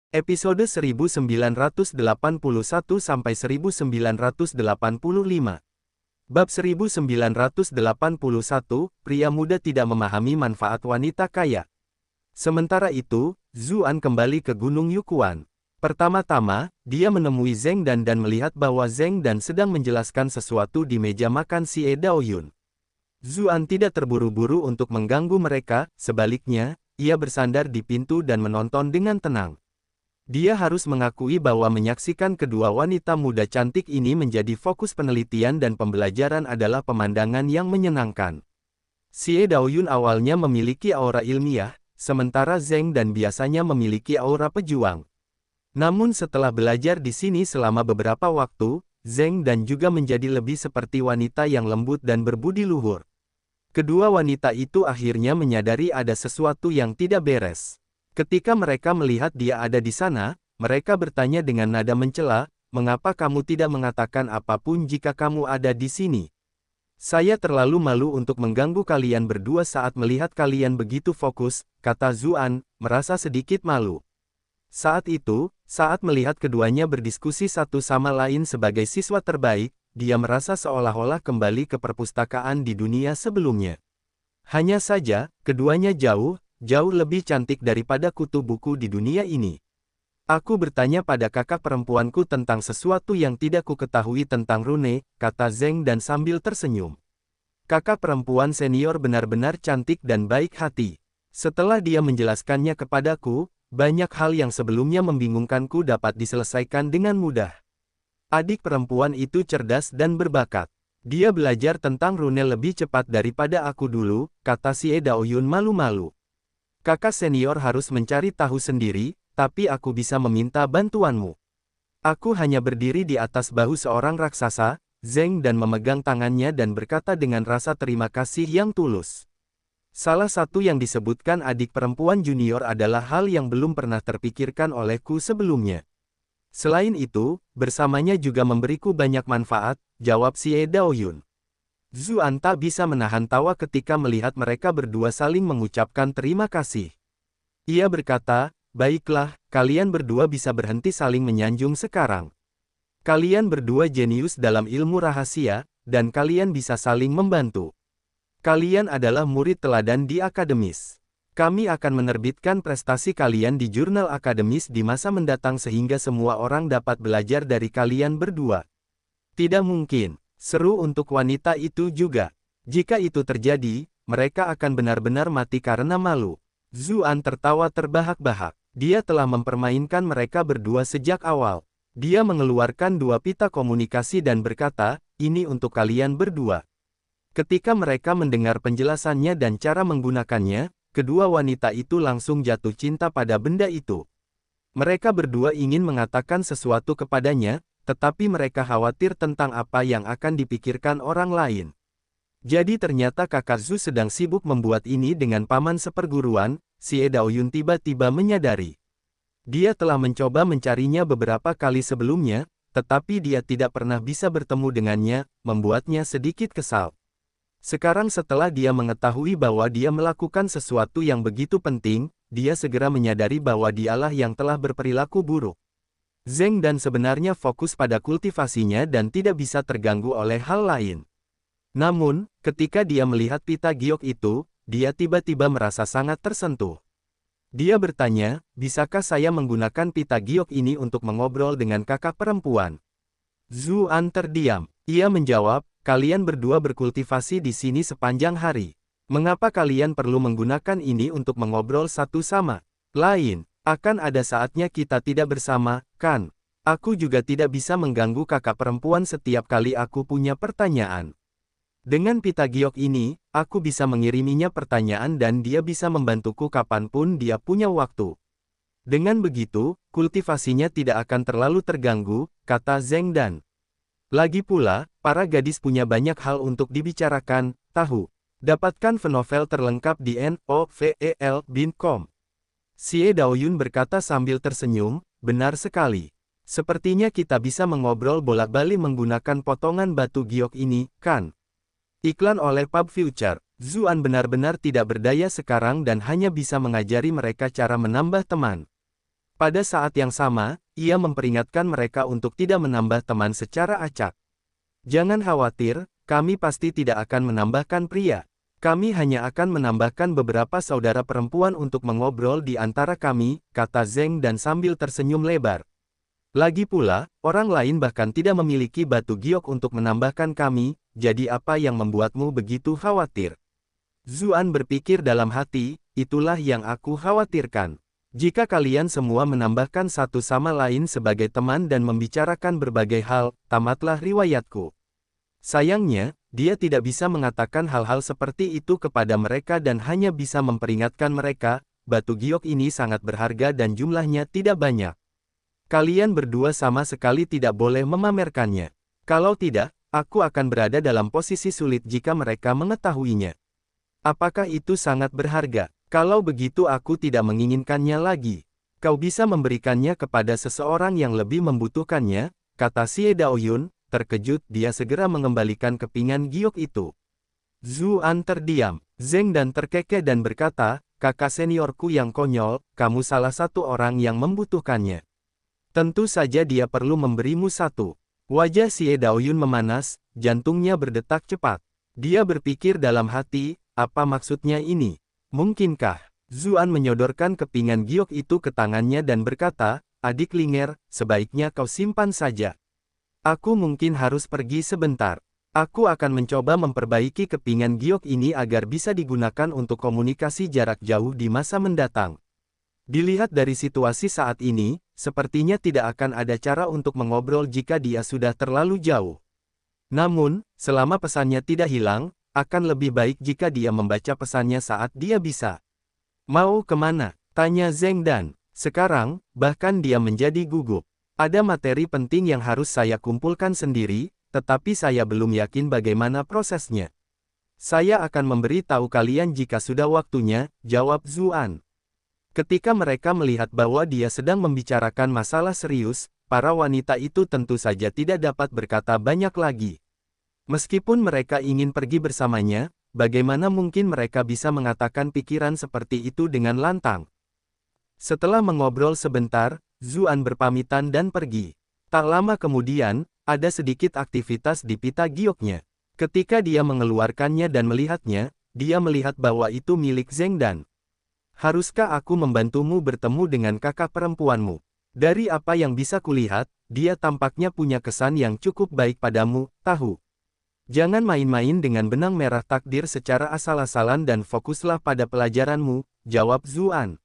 Episode 1981-1985. Bab 1981, pria muda tidak memahami manfaat wanita kaya. Sementara itu, Zuan kembali ke Gunung Yukuan. Pertama-tama, dia menemui Zheng Dan melihat bahwa Zheng Dan sedang menjelaskan sesuatu di meja makan Xie Daoyun. Zuan tidak terburu-buru untuk mengganggu mereka, sebaliknya, ia bersandar di pintu dan menonton dengan tenang. Dia harus mengakui bahwa menyaksikan kedua wanita muda cantik ini menjadi fokus penelitian dan pembelajaran adalah pemandangan yang menyenangkan. Xie Daoyun awalnya memiliki aura ilmiah, sementara Zheng Dan biasanya memiliki aura pejuang. Namun setelah belajar di sini selama beberapa waktu, Zheng Dan juga menjadi lebih seperti wanita yang lembut dan berbudi luhur. Kedua wanita itu akhirnya menyadari ada sesuatu yang tidak beres. Ketika mereka melihat dia ada di sana, mereka bertanya dengan nada mencela, "Mengapa kamu tidak mengatakan apapun jika kamu ada di sini? Saya terlalu malu untuk mengganggu kalian berdua saat melihat kalian begitu fokus," kata Zuan, merasa sedikit malu. Saat itu, saat melihat keduanya berdiskusi satu sama lain sebagai siswa terbaik, dia merasa seolah-olah kembali ke perpustakaan di dunia sebelumnya. Hanya saja, keduanya jauh lebih cantik daripada kutu buku di dunia ini. Aku bertanya pada kakak perempuanku tentang sesuatu yang tidak ku ketahui tentang rune, kata Zheng Dan sambil tersenyum. Kakak perempuan senior benar-benar cantik dan baik hati. Setelah dia menjelaskannya kepadaku, banyak hal yang sebelumnya membingungkanku dapat diselesaikan dengan mudah. Adik perempuan itu cerdas dan berbakat. Dia belajar tentang rune lebih cepat daripada aku dulu, kata Xie Daoyun malu-malu. Kakak senior harus mencari tahu sendiri, tapi aku bisa meminta bantuanmu. Aku hanya berdiri di atas bahu seorang raksasa, Zheng Dan memegang tangannya dan berkata dengan rasa terima kasih yang tulus. Salah satu yang disebutkan adik perempuan junior adalah hal yang belum pernah terpikirkan olehku sebelumnya. Selain itu, bersamanya juga memberiku banyak manfaat, jawab Xie Daoyun. Zuan tak bisa menahan tawa ketika melihat mereka berdua saling mengucapkan terima kasih. Ia berkata, "Baiklah, kalian berdua bisa berhenti saling menyanjung sekarang. Kalian berdua jenius dalam ilmu rahasia, dan kalian bisa saling membantu. Kalian adalah murid teladan di akademis. Kami akan menerbitkan prestasi kalian di jurnal akademis di masa mendatang sehingga semua orang dapat belajar dari kalian berdua." Tidak mungkin. Seru untuk wanita itu juga. Jika itu terjadi, mereka akan benar-benar mati karena malu. Zuan tertawa terbahak-bahak. Dia telah mempermainkan mereka berdua sejak awal. Dia mengeluarkan dua pita komunikasi dan berkata, "Ini untuk kalian berdua." Ketika mereka mendengar penjelasannya dan cara menggunakannya, kedua wanita itu langsung jatuh cinta pada benda itu. Mereka berdua ingin mengatakan sesuatu kepadanya, tetapi mereka khawatir tentang apa yang akan dipikirkan orang lain. Jadi ternyata kakak Zhu sedang sibuk membuat ini dengan paman seperguruan, Xie Daoyun tiba-tiba menyadari. Dia telah mencoba mencarinya beberapa kali sebelumnya, tetapi dia tidak pernah bisa bertemu dengannya, membuatnya sedikit kesal. Sekarang setelah dia mengetahui bahwa dia melakukan sesuatu yang begitu penting, dia segera menyadari bahwa dialah yang telah berperilaku buruk. Zheng Dan sebenarnya fokus pada kultivasinya dan tidak bisa terganggu oleh hal lain. Namun, ketika dia melihat pita giok itu, dia tiba-tiba merasa sangat tersentuh. Dia bertanya, "Bisakah saya menggunakan pita giok ini untuk mengobrol dengan kakak perempuan?" Zuan terdiam. Ia menjawab, "Kalian berdua berkultivasi di sini sepanjang hari. Mengapa kalian perlu menggunakan ini untuk mengobrol satu sama lain? Akan ada saatnya kita tidak bersama, kan? Aku juga tidak bisa mengganggu kakak perempuan setiap kali aku punya pertanyaan. Dengan pita giok ini, aku bisa mengiriminya pertanyaan dan dia bisa membantuku kapanpun dia punya waktu. Dengan begitu, kultivasinya tidak akan terlalu terganggu," kata Zheng Dan. Lagi pula, para gadis punya banyak hal untuk dibicarakan, tahu. Dapatkan novel terlengkap di novel.com. Xie Daoyun berkata sambil tersenyum, "Benar sekali. Sepertinya kita bisa mengobrol bolak-balik menggunakan potongan batu giok ini, kan?" Iklan oleh Pub Future. Zuan benar-benar tidak berdaya sekarang dan hanya bisa mengajari mereka cara menambah teman. Pada saat yang sama, ia memperingatkan mereka untuk tidak menambah teman secara acak. Jangan khawatir, kami pasti tidak akan menambahkan pria. Kami hanya akan menambahkan beberapa saudara perempuan untuk mengobrol di antara kami, kata Zeng dan sambil tersenyum lebar. Lagi pula, orang lain bahkan tidak memiliki batu giok untuk menambahkan kami, jadi apa yang membuatmu begitu khawatir? Zuan berpikir dalam hati, itulah yang aku khawatirkan. Jika kalian semua menambahkan satu sama lain sebagai teman dan membicarakan berbagai hal, tamatlah riwayatku. Sayangnya, dia tidak bisa mengatakan hal-hal seperti itu kepada mereka dan hanya bisa memperingatkan mereka, batu giok ini sangat berharga dan jumlahnya tidak banyak. Kalian berdua sama sekali tidak boleh memamerkannya. Kalau tidak, aku akan berada dalam posisi sulit jika mereka mengetahuinya. Apakah itu sangat berharga? Kalau begitu aku tidak menginginkannya lagi. Kau bisa memberikannya kepada seseorang yang lebih membutuhkannya, kata Xie Daoyun. Terkejut dia segera mengembalikan kepingan giok itu. Zuan terdiam. Zeng dan terkekeh dan berkata, kakak seniorku yang konyol, kamu salah satu orang yang membutuhkannya. Tentu saja dia perlu memberimu satu. Wajah Xie Daoyun memanas, jantungnya berdetak cepat. Dia berpikir dalam hati, apa maksudnya ini? Mungkinkah? Zuan menyodorkan kepingan giok itu ke tangannya dan berkata, adik Linger, sebaiknya kau simpan saja. Aku mungkin harus pergi sebentar. Aku akan mencoba memperbaiki kepingan giok ini agar bisa digunakan untuk komunikasi jarak jauh di masa mendatang. Dilihat dari situasi saat ini, sepertinya tidak akan ada cara untuk mengobrol jika dia sudah terlalu jauh. Namun, selama pesannya tidak hilang, akan lebih baik jika dia membaca pesannya saat dia bisa. Mau kemana? Tanya Zeng dan. Sekarang, bahkan dia menjadi gugup. Ada materi penting yang harus saya kumpulkan sendiri, tetapi saya belum yakin bagaimana prosesnya. Saya akan memberi tahu kalian jika sudah waktunya, jawab Zuan. Ketika mereka melihat bahwa dia sedang membicarakan masalah serius, para wanita itu tentu saja tidak dapat berkata banyak lagi. Meskipun mereka ingin pergi bersamanya, bagaimana mungkin mereka bisa mengatakan pikiran seperti itu dengan lantang? Setelah mengobrol sebentar, Zuan berpamitan dan pergi. Tak lama kemudian, ada sedikit aktivitas di pita gioknya. Ketika dia mengeluarkannya dan melihatnya, dia melihat bahwa itu milik Zeng dan. Haruskah aku membantumu bertemu dengan kakak perempuanmu? Dari apa yang bisa kulihat, dia tampaknya punya kesan yang cukup baik padamu, tahu. Jangan main-main dengan benang merah takdir secara asal-asalan dan fokuslah pada pelajaranmu, jawab Zuan.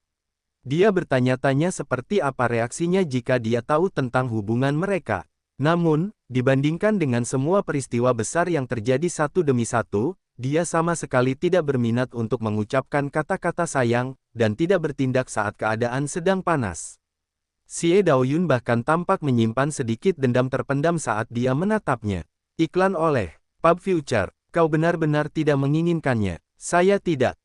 Dia bertanya-tanya seperti apa reaksinya jika dia tahu tentang hubungan mereka. Namun, dibandingkan dengan semua peristiwa besar yang terjadi satu demi satu, dia sama sekali tidak berminat untuk mengucapkan kata-kata sayang, dan tidak bertindak saat keadaan sedang panas. Xie Daoyun bahkan tampak menyimpan sedikit dendam terpendam saat dia menatapnya. Iklan oleh Pub Future, kau benar-benar tidak menginginkannya. Saya tidak.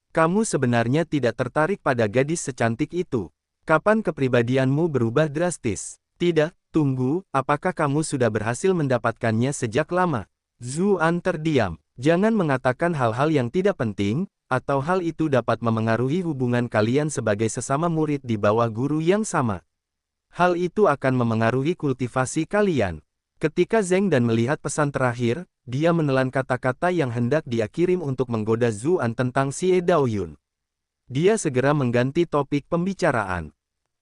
Kamu sebenarnya tidak tertarik pada gadis secantik itu. Kapan kepribadianmu berubah drastis? Tidak, tunggu, apakah kamu sudah berhasil mendapatkannya sejak lama? Zuan terdiam. Jangan mengatakan hal-hal yang tidak penting, atau hal itu dapat memengaruhi hubungan kalian sebagai sesama murid di bawah guru yang sama. Hal itu akan memengaruhi kultivasi kalian. Ketika Zeng dan melihat pesan terakhir, dia menelan kata-kata yang hendak dia kirim untuk menggoda Zuan tentang Xie Daoyun. Dia segera mengganti topik pembicaraan.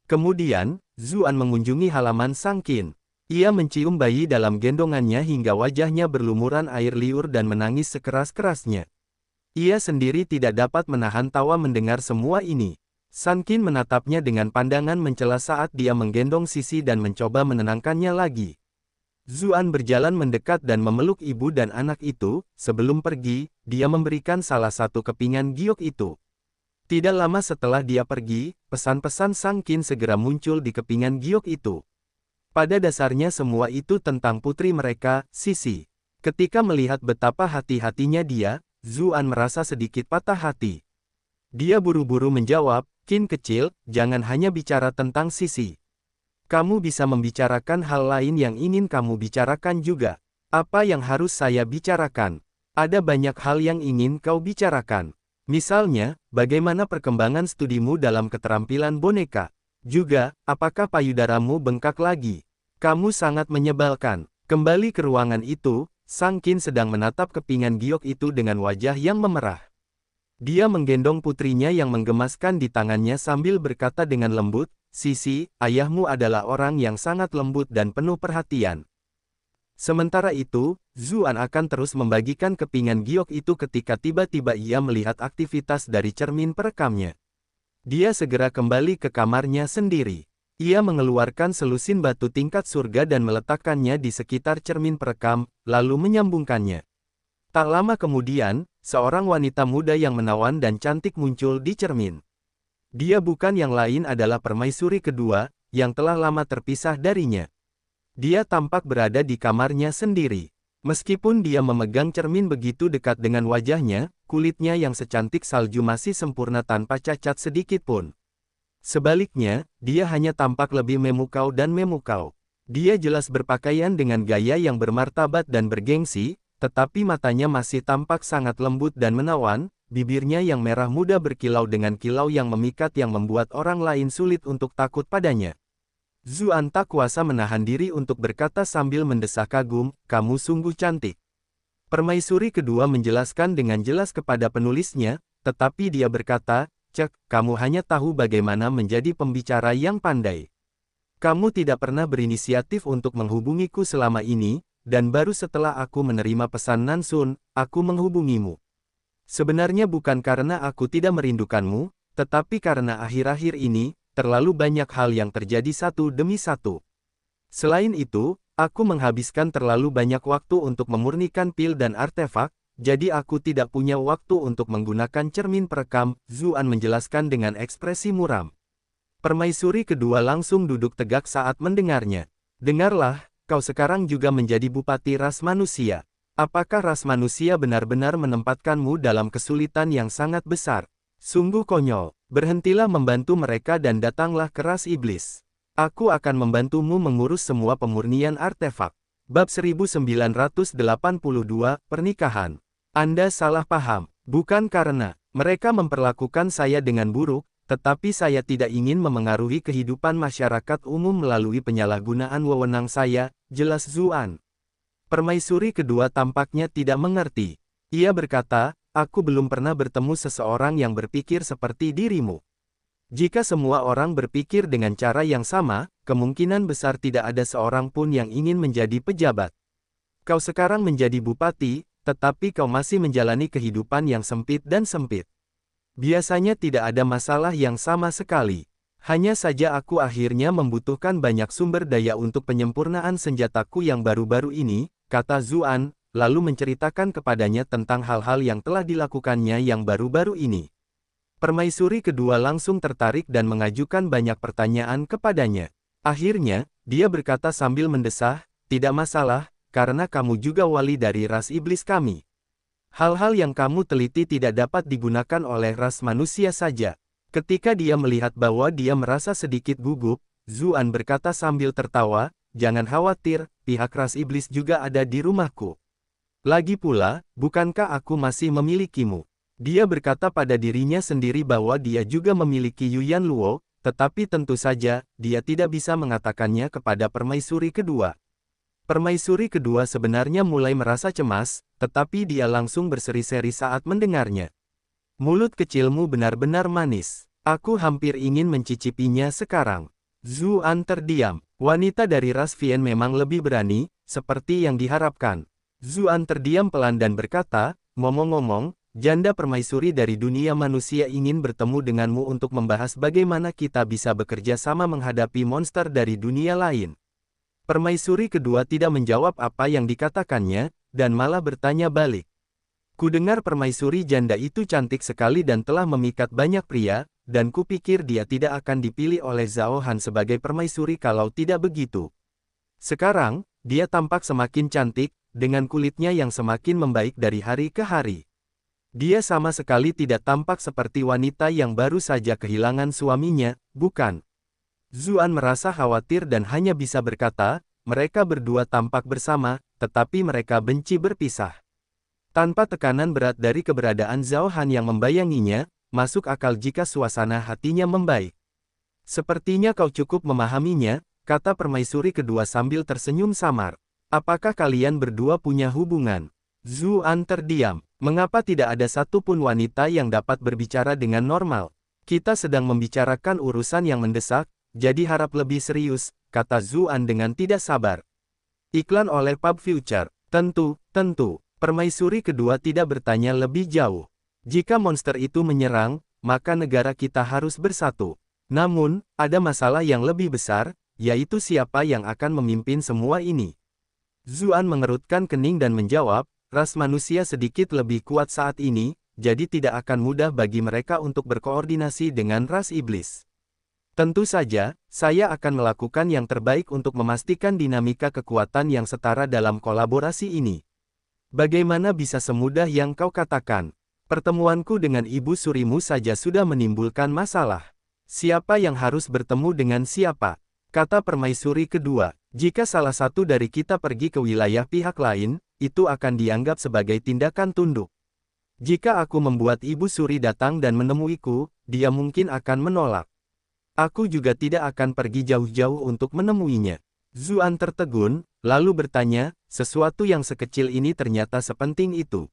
Kemudian, Zuan mengunjungi halaman Sangkin. Ia mencium bayi dalam gendongannya hingga wajahnya berlumuran air liur dan menangis sekeras-kerasnya. Ia sendiri tidak dapat menahan tawa mendengar semua ini. Sangkin menatapnya dengan pandangan mencela saat dia menggendong Sisi dan mencoba menenangkannya lagi. Zuan berjalan mendekat dan memeluk ibu dan anak itu. Sebelum pergi, dia memberikan salah satu kepingan giok itu. Tidak lama setelah dia pergi, pesan-pesan Sangkin segera muncul di kepingan giok itu. Pada dasarnya semua itu tentang putri mereka, Sisi. Ketika melihat betapa hati-hatinya dia, Zuan merasa sedikit patah hati. Dia buru-buru menjawab, Qin kecil, jangan hanya bicara tentang Sisi. Kamu bisa membicarakan hal lain yang ingin kamu bicarakan juga. Apa yang harus saya bicarakan? Ada banyak hal yang ingin kau bicarakan. Misalnya, bagaimana perkembangan studimu dalam keterampilan boneka? Juga, apakah payudaramu bengkak lagi? Kamu sangat menyebalkan. Kembali ke ruangan itu, Sang Qin sedang menatap kepingan giok itu dengan wajah yang memerah. Dia menggendong putrinya yang menggemaskan di tangannya sambil berkata dengan lembut, "Sisi, ayahmu adalah orang yang sangat lembut dan penuh perhatian." Sementara itu, Zuan akan terus membagikan kepingan giok itu ketika tiba-tiba ia melihat aktivitas dari cermin perekamnya. Dia segera kembali ke kamarnya sendiri. Ia mengeluarkan selusin batu tingkat surga dan meletakkannya di sekitar cermin perekam, lalu menyambungkannya. Tak lama kemudian, seorang wanita muda yang menawan dan cantik muncul di cermin. Dia bukan yang lain adalah permaisuri kedua, yang telah lama terpisah darinya. Dia tampak berada di kamarnya sendiri. Meskipun dia memegang cermin begitu dekat dengan wajahnya, kulitnya yang secantik salju masih sempurna tanpa cacat sedikit pun. Sebaliknya, dia hanya tampak lebih memukau dan memukau. Dia jelas berpakaian dengan gaya yang bermartabat dan bergengsi, tetapi matanya masih tampak sangat lembut dan menawan, bibirnya yang merah muda berkilau dengan kilau yang memikat yang membuat orang lain sulit untuk takut padanya. Zuan tak kuasa menahan diri untuk berkata sambil mendesah kagum, "Kamu sungguh cantik." Permaisuri kedua menjelaskan dengan jelas kepada penulisnya, tetapi dia berkata, "Cek, kamu hanya tahu bagaimana menjadi pembicara yang pandai. Kamu tidak pernah berinisiatif untuk menghubungiku selama ini, dan baru setelah aku menerima pesan Nansun, aku menghubungimu. Sebenarnya bukan karena aku tidak merindukanmu, tetapi karena akhir-akhir ini, terlalu banyak hal yang terjadi satu demi satu. Selain itu, aku menghabiskan terlalu banyak waktu untuk memurnikan pil dan artefak, jadi aku tidak punya waktu untuk menggunakan cermin perekam," Zuan menjelaskan dengan ekspresi muram. Permaisuri kedua langsung duduk tegak saat mendengarnya. "Dengarlah, kau sekarang juga menjadi bupati ras manusia. Apakah ras manusia benar-benar menempatkanmu dalam kesulitan yang sangat besar? Sungguh konyol. Berhentilah membantu mereka dan datanglah ke ras iblis. Aku akan membantumu mengurus semua pemurnian artefak." Bab 1982, Pernikahan. Anda salah paham. Bukan karena mereka memperlakukan saya dengan buruk, tetapi saya tidak ingin memengaruhi kehidupan masyarakat umum melalui penyalahgunaan wewenang saya, jelas Zuan. Permaisuri kedua tampaknya tidak mengerti. Ia berkata, "Aku belum pernah bertemu seseorang yang berpikir seperti dirimu. Jika semua orang berpikir dengan cara yang sama, kemungkinan besar tidak ada seorang pun yang ingin menjadi pejabat. Kau sekarang menjadi bupati, tetapi kau masih menjalani kehidupan yang sempit dan sempit. Biasanya tidak ada masalah yang sama sekali. Hanya saja aku akhirnya membutuhkan banyak sumber daya untuk penyempurnaan senjataku yang baru-baru ini," kata Zuan, lalu menceritakan kepadanya tentang hal-hal yang telah dilakukannya yang baru-baru ini. Permaisuri kedua langsung tertarik dan mengajukan banyak pertanyaan kepadanya. Akhirnya, dia berkata sambil mendesah, "Tidak masalah, karena kamu juga wali dari ras iblis kami. Hal-hal yang kamu teliti tidak dapat digunakan oleh ras manusia saja." Ketika dia melihat bahwa dia merasa sedikit gugup, Zuan berkata sambil tertawa, "Jangan khawatir, pihak ras iblis juga ada di rumahku. Lagi pula, bukankah aku masih memilikimu?" Dia berkata pada dirinya sendiri bahwa dia juga memiliki Yuyan Luo, tetapi tentu saja, dia tidak bisa mengatakannya kepada permaisuri kedua. Permaisuri kedua sebenarnya mulai merasa cemas, tetapi dia langsung berseri-seri saat mendengarnya. "Mulut kecilmu benar-benar manis. Aku hampir ingin mencicipinya sekarang." Zuan terdiam. Wanita dari ras Vien memang lebih berani, seperti yang diharapkan. Zuan terdiam pelan dan berkata, "Ngomong-ngomong, janda permaisuri dari dunia manusia ingin bertemu denganmu untuk membahas bagaimana kita bisa bekerja sama menghadapi monster dari dunia lain." Permaisuri kedua tidak menjawab apa yang dikatakannya, dan malah bertanya balik. "Kudengar permaisuri janda itu cantik sekali dan telah memikat banyak pria, dan kupikir dia tidak akan dipilih oleh Zhao Han sebagai permaisuri kalau tidak begitu. Sekarang, dia tampak semakin cantik, dengan kulitnya yang semakin membaik dari hari ke hari. Dia sama sekali tidak tampak seperti wanita yang baru saja kehilangan suaminya, bukan?" Zuan merasa khawatir dan hanya bisa berkata, "Mereka berdua tampak bersama, tetapi mereka benci berpisah." Tanpa tekanan berat dari keberadaan Zhao Han yang membayanginya, masuk akal jika suasana hatinya membaik. Sepertinya kau cukup memahaminya, kata permaisuri kedua sambil tersenyum samar. Apakah kalian berdua punya hubungan? Zuan terdiam. Mengapa tidak ada satupun wanita yang dapat berbicara dengan normal? Kita sedang membicarakan urusan yang mendesak, jadi harap lebih serius, kata Zuan dengan tidak sabar. Iklan oleh Pub Future. Tentu. Permaisuri kedua tidak bertanya lebih jauh. Jika monster itu menyerang, maka negara kita harus bersatu. Namun, ada masalah yang lebih besar, yaitu siapa yang akan memimpin semua ini. Zuan mengerutkan kening dan menjawab, ras manusia sedikit lebih kuat saat ini, jadi tidak akan mudah bagi mereka untuk berkoordinasi dengan ras iblis. Tentu saja, saya akan melakukan yang terbaik untuk memastikan dinamika kekuatan yang setara dalam kolaborasi ini. Bagaimana bisa semudah yang kau katakan? Pertemuanku dengan ibu surimu saja sudah menimbulkan masalah. Siapa yang harus bertemu dengan siapa? Kata permaisuri kedua, jika salah satu dari kita pergi ke wilayah pihak lain, itu akan dianggap sebagai tindakan tunduk. Jika aku membuat ibu suri datang dan menemuiku, dia mungkin akan menolak. Aku juga tidak akan pergi jauh-jauh untuk menemuinya. Zuan tertegun, lalu bertanya, sesuatu yang sekecil ini ternyata sepenting itu.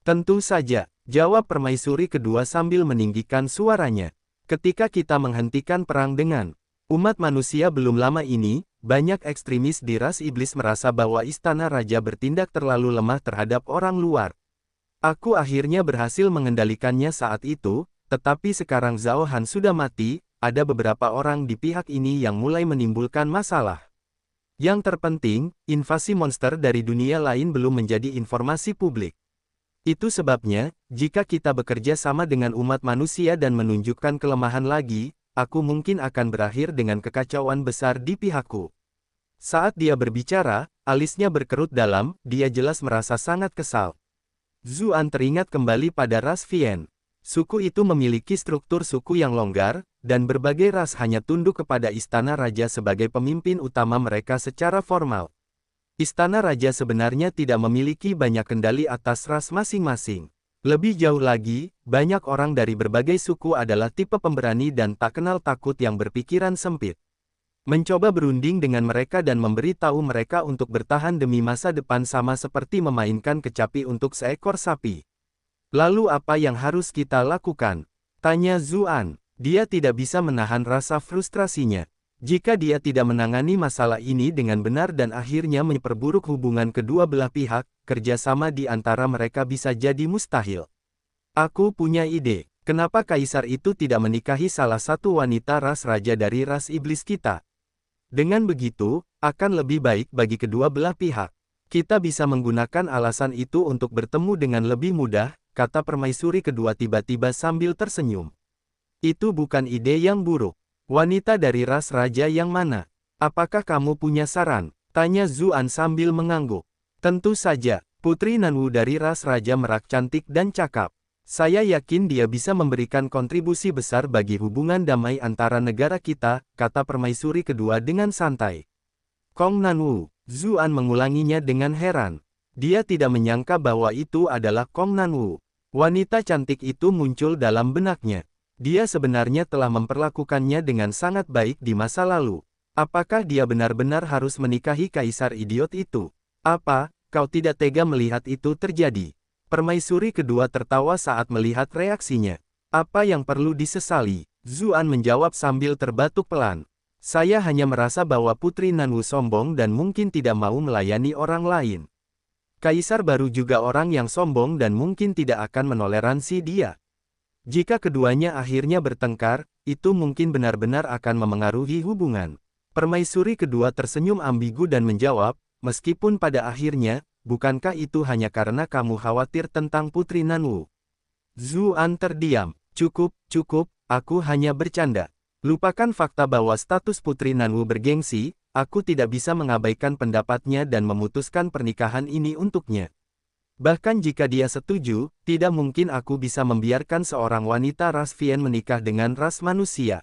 Tentu saja, jawab permaisuri kedua sambil meninggikan suaranya. Ketika kita menghentikan perang dengan umat manusia belum lama ini, banyak ekstremis di ras iblis merasa bahwa istana raja bertindak terlalu lemah terhadap orang luar. Aku akhirnya berhasil mengendalikannya saat itu, tetapi sekarang Zhao Han sudah mati, ada beberapa orang di pihak ini yang mulai menimbulkan masalah. Yang terpenting, invasi monster dari dunia lain belum menjadi informasi publik. Itu sebabnya, jika kita bekerja sama dengan umat manusia dan menunjukkan kelemahan lagi, aku mungkin akan berakhir dengan kekacauan besar di pihakku. Saat dia berbicara, alisnya berkerut dalam, dia jelas merasa sangat kesal. Zuan teringat kembali pada ras Vien. Suku itu memiliki struktur suku yang longgar, dan berbagai ras hanya tunduk kepada istana raja sebagai pemimpin utama mereka secara formal. Istana raja sebenarnya tidak memiliki banyak kendali atas ras masing-masing. Lebih jauh lagi, banyak orang dari berbagai suku adalah tipe pemberani dan tak kenal takut yang berpikiran sempit. Mencoba berunding dengan mereka dan memberi tahu mereka untuk bertahan demi masa depan sama seperti memainkan kecapi untuk seekor sapi. Lalu apa yang harus kita lakukan? Tanya Zuan. Dia tidak bisa menahan rasa frustrasinya. Jika dia tidak menangani masalah ini dengan benar dan akhirnya memperburuk hubungan kedua belah pihak, kerjasama di antara mereka bisa jadi mustahil. Aku punya ide. Kenapa kaisar itu tidak menikahi salah satu wanita ras raja dari ras iblis kita? Dengan begitu, akan lebih baik bagi kedua belah pihak. Kita bisa menggunakan alasan itu untuk bertemu dengan lebih mudah, kata permaisuri kedua tiba-tiba sambil tersenyum. Itu bukan ide yang buruk. Wanita dari ras raja yang mana? Apakah kamu punya saran? Tanya Zuan sambil mengangguk. Tentu saja, Putri Nanwu dari ras raja Merak cantik dan cakap. Saya yakin dia bisa memberikan kontribusi besar bagi hubungan damai antara negara kita, kata permaisuri kedua dengan santai. Kong Nanwu. Zuan mengulanginya dengan heran. Dia tidak menyangka bahwa itu adalah Kong Nanwu. Wanita cantik itu muncul dalam benaknya. Dia sebenarnya telah memperlakukannya dengan sangat baik di masa lalu. Apakah dia benar-benar harus menikahi kaisar idiot itu? Apa, kau tidak tega melihat itu terjadi? Permaisuri kedua tertawa saat melihat reaksinya. Apa yang perlu disesali? Zuan menjawab sambil terbatuk pelan. Saya hanya merasa bahwa Putri Nanwu sombong dan mungkin tidak mau melayani orang lain. Kaisar baru juga orang yang sombong dan mungkin tidak akan menoleransi dia. Jika keduanya akhirnya bertengkar, itu mungkin benar-benar akan memengaruhi hubungan. Permaisuri kedua tersenyum ambigu dan menjawab, meskipun pada akhirnya, bukankah itu hanya karena kamu khawatir tentang Putri Nanwu? Zuan terdiam. Cukup, aku hanya bercanda. Lupakan fakta bahwa status Putri Nanwu bergengsi, aku tidak bisa mengabaikan pendapatnya dan memutuskan pernikahan ini untuknya. Bahkan jika dia setuju, tidak mungkin aku bisa membiarkan seorang wanita ras Vien menikah dengan ras manusia.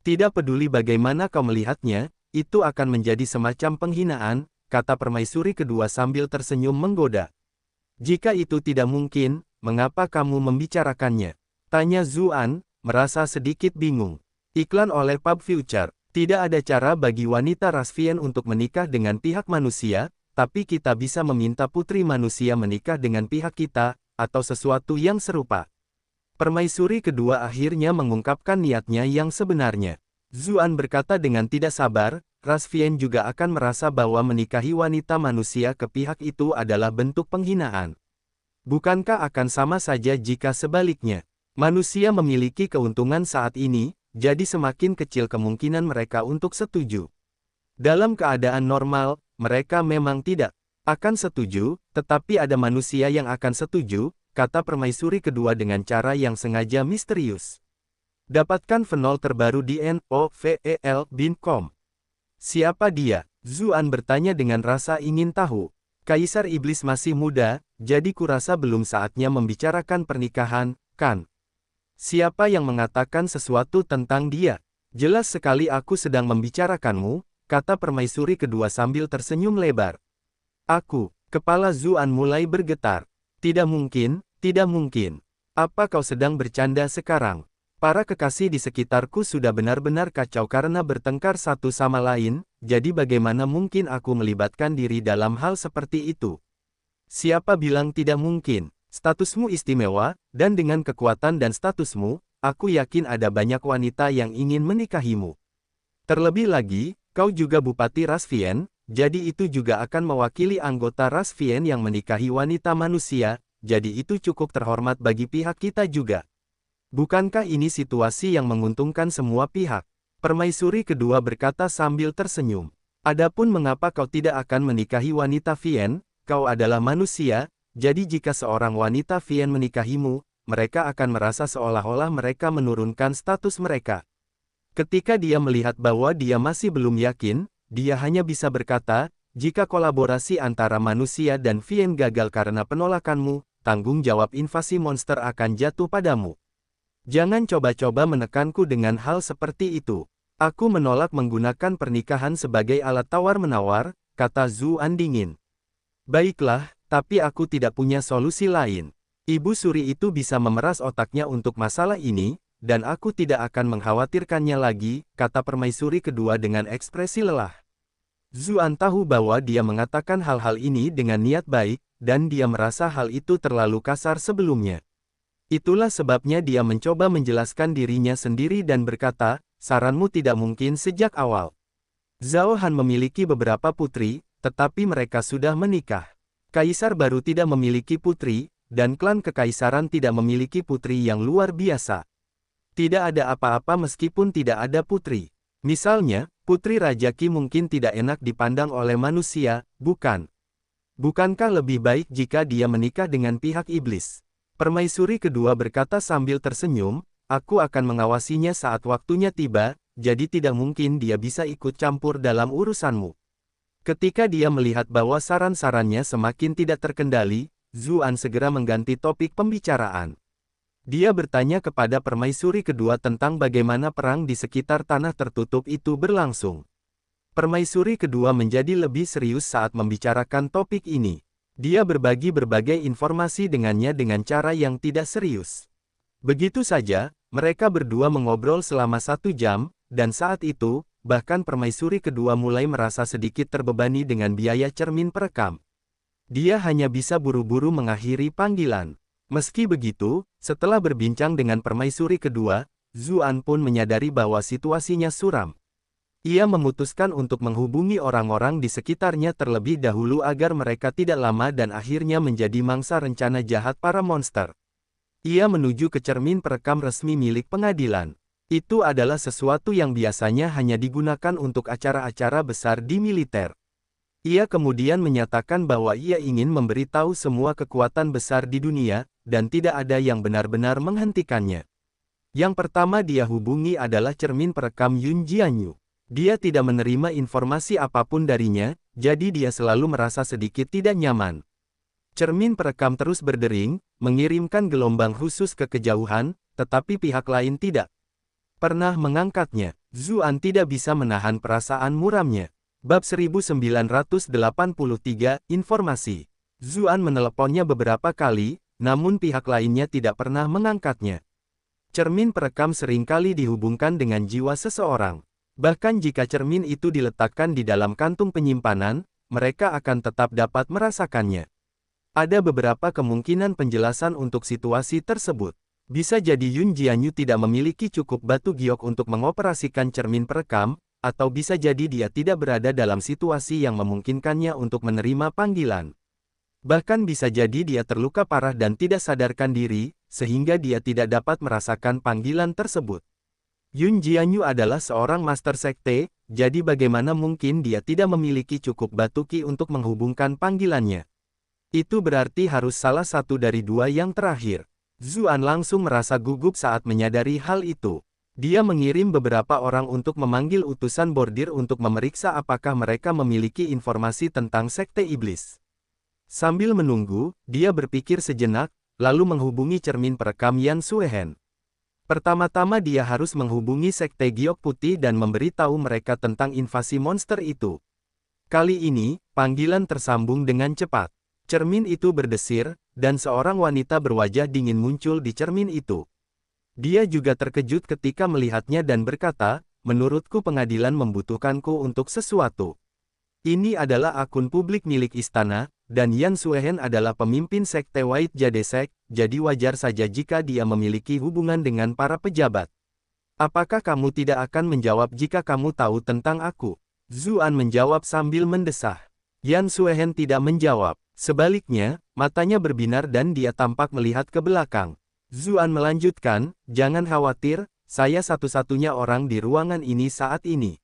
Tidak peduli bagaimana kau melihatnya, itu akan menjadi semacam penghinaan, kata permaisuri kedua sambil tersenyum menggoda. Jika itu tidak mungkin, mengapa kamu membicarakannya? Tanya Zuan, merasa sedikit bingung. Iklan oleh Pub Future. Tidak ada cara bagi wanita ras Vien untuk menikah dengan pihak manusia, tapi kita bisa meminta putri manusia menikah dengan pihak kita, atau sesuatu yang serupa. Permaisuri kedua akhirnya mengungkapkan niatnya yang sebenarnya. Zuan berkata dengan tidak sabar, ras Vien juga akan merasa bahwa menikahi wanita manusia ke pihak itu adalah bentuk penghinaan. Bukankah akan sama saja jika sebaliknya? Manusia memiliki keuntungan saat ini, jadi semakin kecil kemungkinan mereka untuk setuju. Dalam keadaan normal, mereka memang tidak akan setuju, tetapi ada manusia yang akan setuju, kata permaisuri kedua dengan cara yang sengaja misterius. Dapatkan venol terbaru di novel.com. Siapa dia? Zuan bertanya dengan rasa ingin tahu. Kaisar Iblis masih muda, jadi kurasa belum saatnya membicarakan pernikahan, kan? Siapa yang mengatakan sesuatu tentang dia? Jelas sekali aku sedang membicarakanmu, kata permaisuri kedua sambil tersenyum lebar. Aku, kepala Zuan mulai bergetar. Tidak mungkin, tidak mungkin. Apa kau sedang bercanda sekarang? Para kekasih di sekitarku sudah benar-benar kacau karena bertengkar satu sama lain, jadi bagaimana mungkin aku melibatkan diri dalam hal seperti itu? Siapa bilang tidak mungkin? Statusmu istimewa, dan dengan kekuatan dan statusmu, aku yakin ada banyak wanita yang ingin menikahimu. Terlebih lagi, kau juga Bupati ras Vien, jadi itu juga akan mewakili anggota ras Vien yang menikahi wanita manusia, jadi itu cukup terhormat bagi pihak kita juga. Bukankah ini situasi yang menguntungkan semua pihak? Permaisuri kedua berkata sambil tersenyum. Adapun mengapa kau tidak akan menikahi wanita Vien, kau adalah manusia, jadi jika seorang wanita Vien menikahimu, mereka akan merasa seolah-olah mereka menurunkan status mereka. Ketika dia melihat bahwa dia masih belum yakin, dia hanya bisa berkata, jika kolaborasi antara manusia dan Vien gagal karena penolakanmu, tanggung jawab invasi monster akan jatuh padamu. Jangan coba-coba menekanku dengan hal seperti itu. Aku menolak menggunakan pernikahan sebagai alat tawar-menawar, kata Zuan dingin. Baiklah, tapi aku tidak punya solusi lain. Ibu suri itu bisa memeras otaknya untuk masalah ini, dan aku tidak akan mengkhawatirkannya lagi, kata permaisuri kedua dengan ekspresi lelah. Zuan tahu bahwa dia mengatakan hal-hal ini dengan niat baik, dan dia merasa hal itu terlalu kasar sebelumnya. Itulah sebabnya dia mencoba menjelaskan dirinya sendiri dan berkata, saranmu tidak mungkin sejak awal. Zhao Han memiliki beberapa putri, tetapi mereka sudah menikah. Kaisar baru tidak memiliki putri, dan klan kekaisaran tidak memiliki putri yang luar biasa. Tidak ada apa-apa meskipun tidak ada putri. Misalnya, putri Raja Qi mungkin tidak enak dipandang oleh manusia, bukan? Bukankah lebih baik jika dia menikah dengan pihak iblis? Permaisuri kedua berkata sambil tersenyum, aku akan mengawasinya saat waktunya tiba, jadi tidak mungkin dia bisa ikut campur dalam urusanmu. Ketika dia melihat bahwa saran-sarannya semakin tidak terkendali, Zuan segera mengganti topik pembicaraan. Dia bertanya kepada permaisuri kedua tentang bagaimana perang di sekitar tanah tertutup itu berlangsung. Permaisuri kedua menjadi lebih serius saat membicarakan topik ini. Dia berbagi berbagai informasi dengannya dengan cara yang tidak serius. Begitu saja, mereka berdua mengobrol selama 1 jam, dan saat itu, bahkan permaisuri kedua mulai merasa sedikit terbebani dengan biaya cermin perekam. Dia hanya bisa buru-buru mengakhiri panggilan. Meski begitu, setelah berbincang dengan permaisuri kedua, Zuan pun menyadari bahwa situasinya suram. Ia memutuskan untuk menghubungi orang-orang di sekitarnya terlebih dahulu agar mereka tidak lama dan akhirnya menjadi mangsa rencana jahat para monster. Ia menuju ke cermin perekam resmi milik pengadilan. Itu adalah sesuatu yang biasanya hanya digunakan untuk acara-acara besar di militer. Ia kemudian menyatakan bahwa ia ingin memberitahu semua kekuatan besar di dunia, dan tidak ada yang benar-benar menghentikannya. Yang pertama dia hubungi adalah cermin perekam Yun Jianyu. Dia tidak menerima informasi apapun darinya, jadi dia selalu merasa sedikit tidak nyaman. Cermin perekam terus berdering, mengirimkan gelombang khusus ke kejauhan, tetapi pihak lain tidak pernah mengangkatnya. Zuan tidak bisa menahan perasaan muramnya. Bab 1983, Informasi. Zuan meneleponnya beberapa kali, namun pihak lainnya tidak pernah mengangkatnya. Cermin perekam seringkali dihubungkan dengan jiwa seseorang. Bahkan jika cermin itu diletakkan di dalam kantung penyimpanan, mereka akan tetap dapat merasakannya. Ada beberapa kemungkinan penjelasan untuk situasi tersebut. Bisa jadi Yun Jianyu tidak memiliki cukup batu giok untuk mengoperasikan cermin perekam, atau bisa jadi dia tidak berada dalam situasi yang memungkinkannya untuk menerima panggilan. Bahkan bisa jadi dia terluka parah dan tidak sadarkan diri, sehingga dia tidak dapat merasakan panggilan tersebut. Yun Jianyu adalah seorang master sekte, jadi bagaimana mungkin dia tidak memiliki cukup batu ki untuk menghubungkan panggilannya? Itu berarti harus salah satu dari dua yang terakhir. Zuan langsung merasa gugup saat menyadari hal itu. Dia mengirim beberapa orang untuk memanggil utusan bordir untuk memeriksa apakah mereka memiliki informasi tentang sekte iblis. Sambil menunggu, dia berpikir sejenak, lalu menghubungi cermin perekam Yan Suehen. Pertama-tama dia harus menghubungi sekte giok putih dan memberitahu mereka tentang invasi monster itu. Kali ini, panggilan tersambung dengan cepat. Cermin itu berdesir, dan seorang wanita berwajah dingin muncul di cermin itu. Dia juga terkejut ketika melihatnya dan berkata, "Menurutku pengadilan membutuhkanku untuk sesuatu. Ini adalah akun publik milik istana, dan Yan Suehen adalah pemimpin sekte White Jade Sect, jadi wajar saja jika dia memiliki hubungan dengan para pejabat. Apakah kamu tidak akan menjawab jika kamu tahu tentang aku?" Zuan menjawab sambil mendesah. Yan Suehen tidak menjawab. Sebaliknya, matanya berbinar dan dia tampak melihat ke belakang. Zuan melanjutkan, "Jangan khawatir, saya satu-satunya orang di ruangan ini saat ini.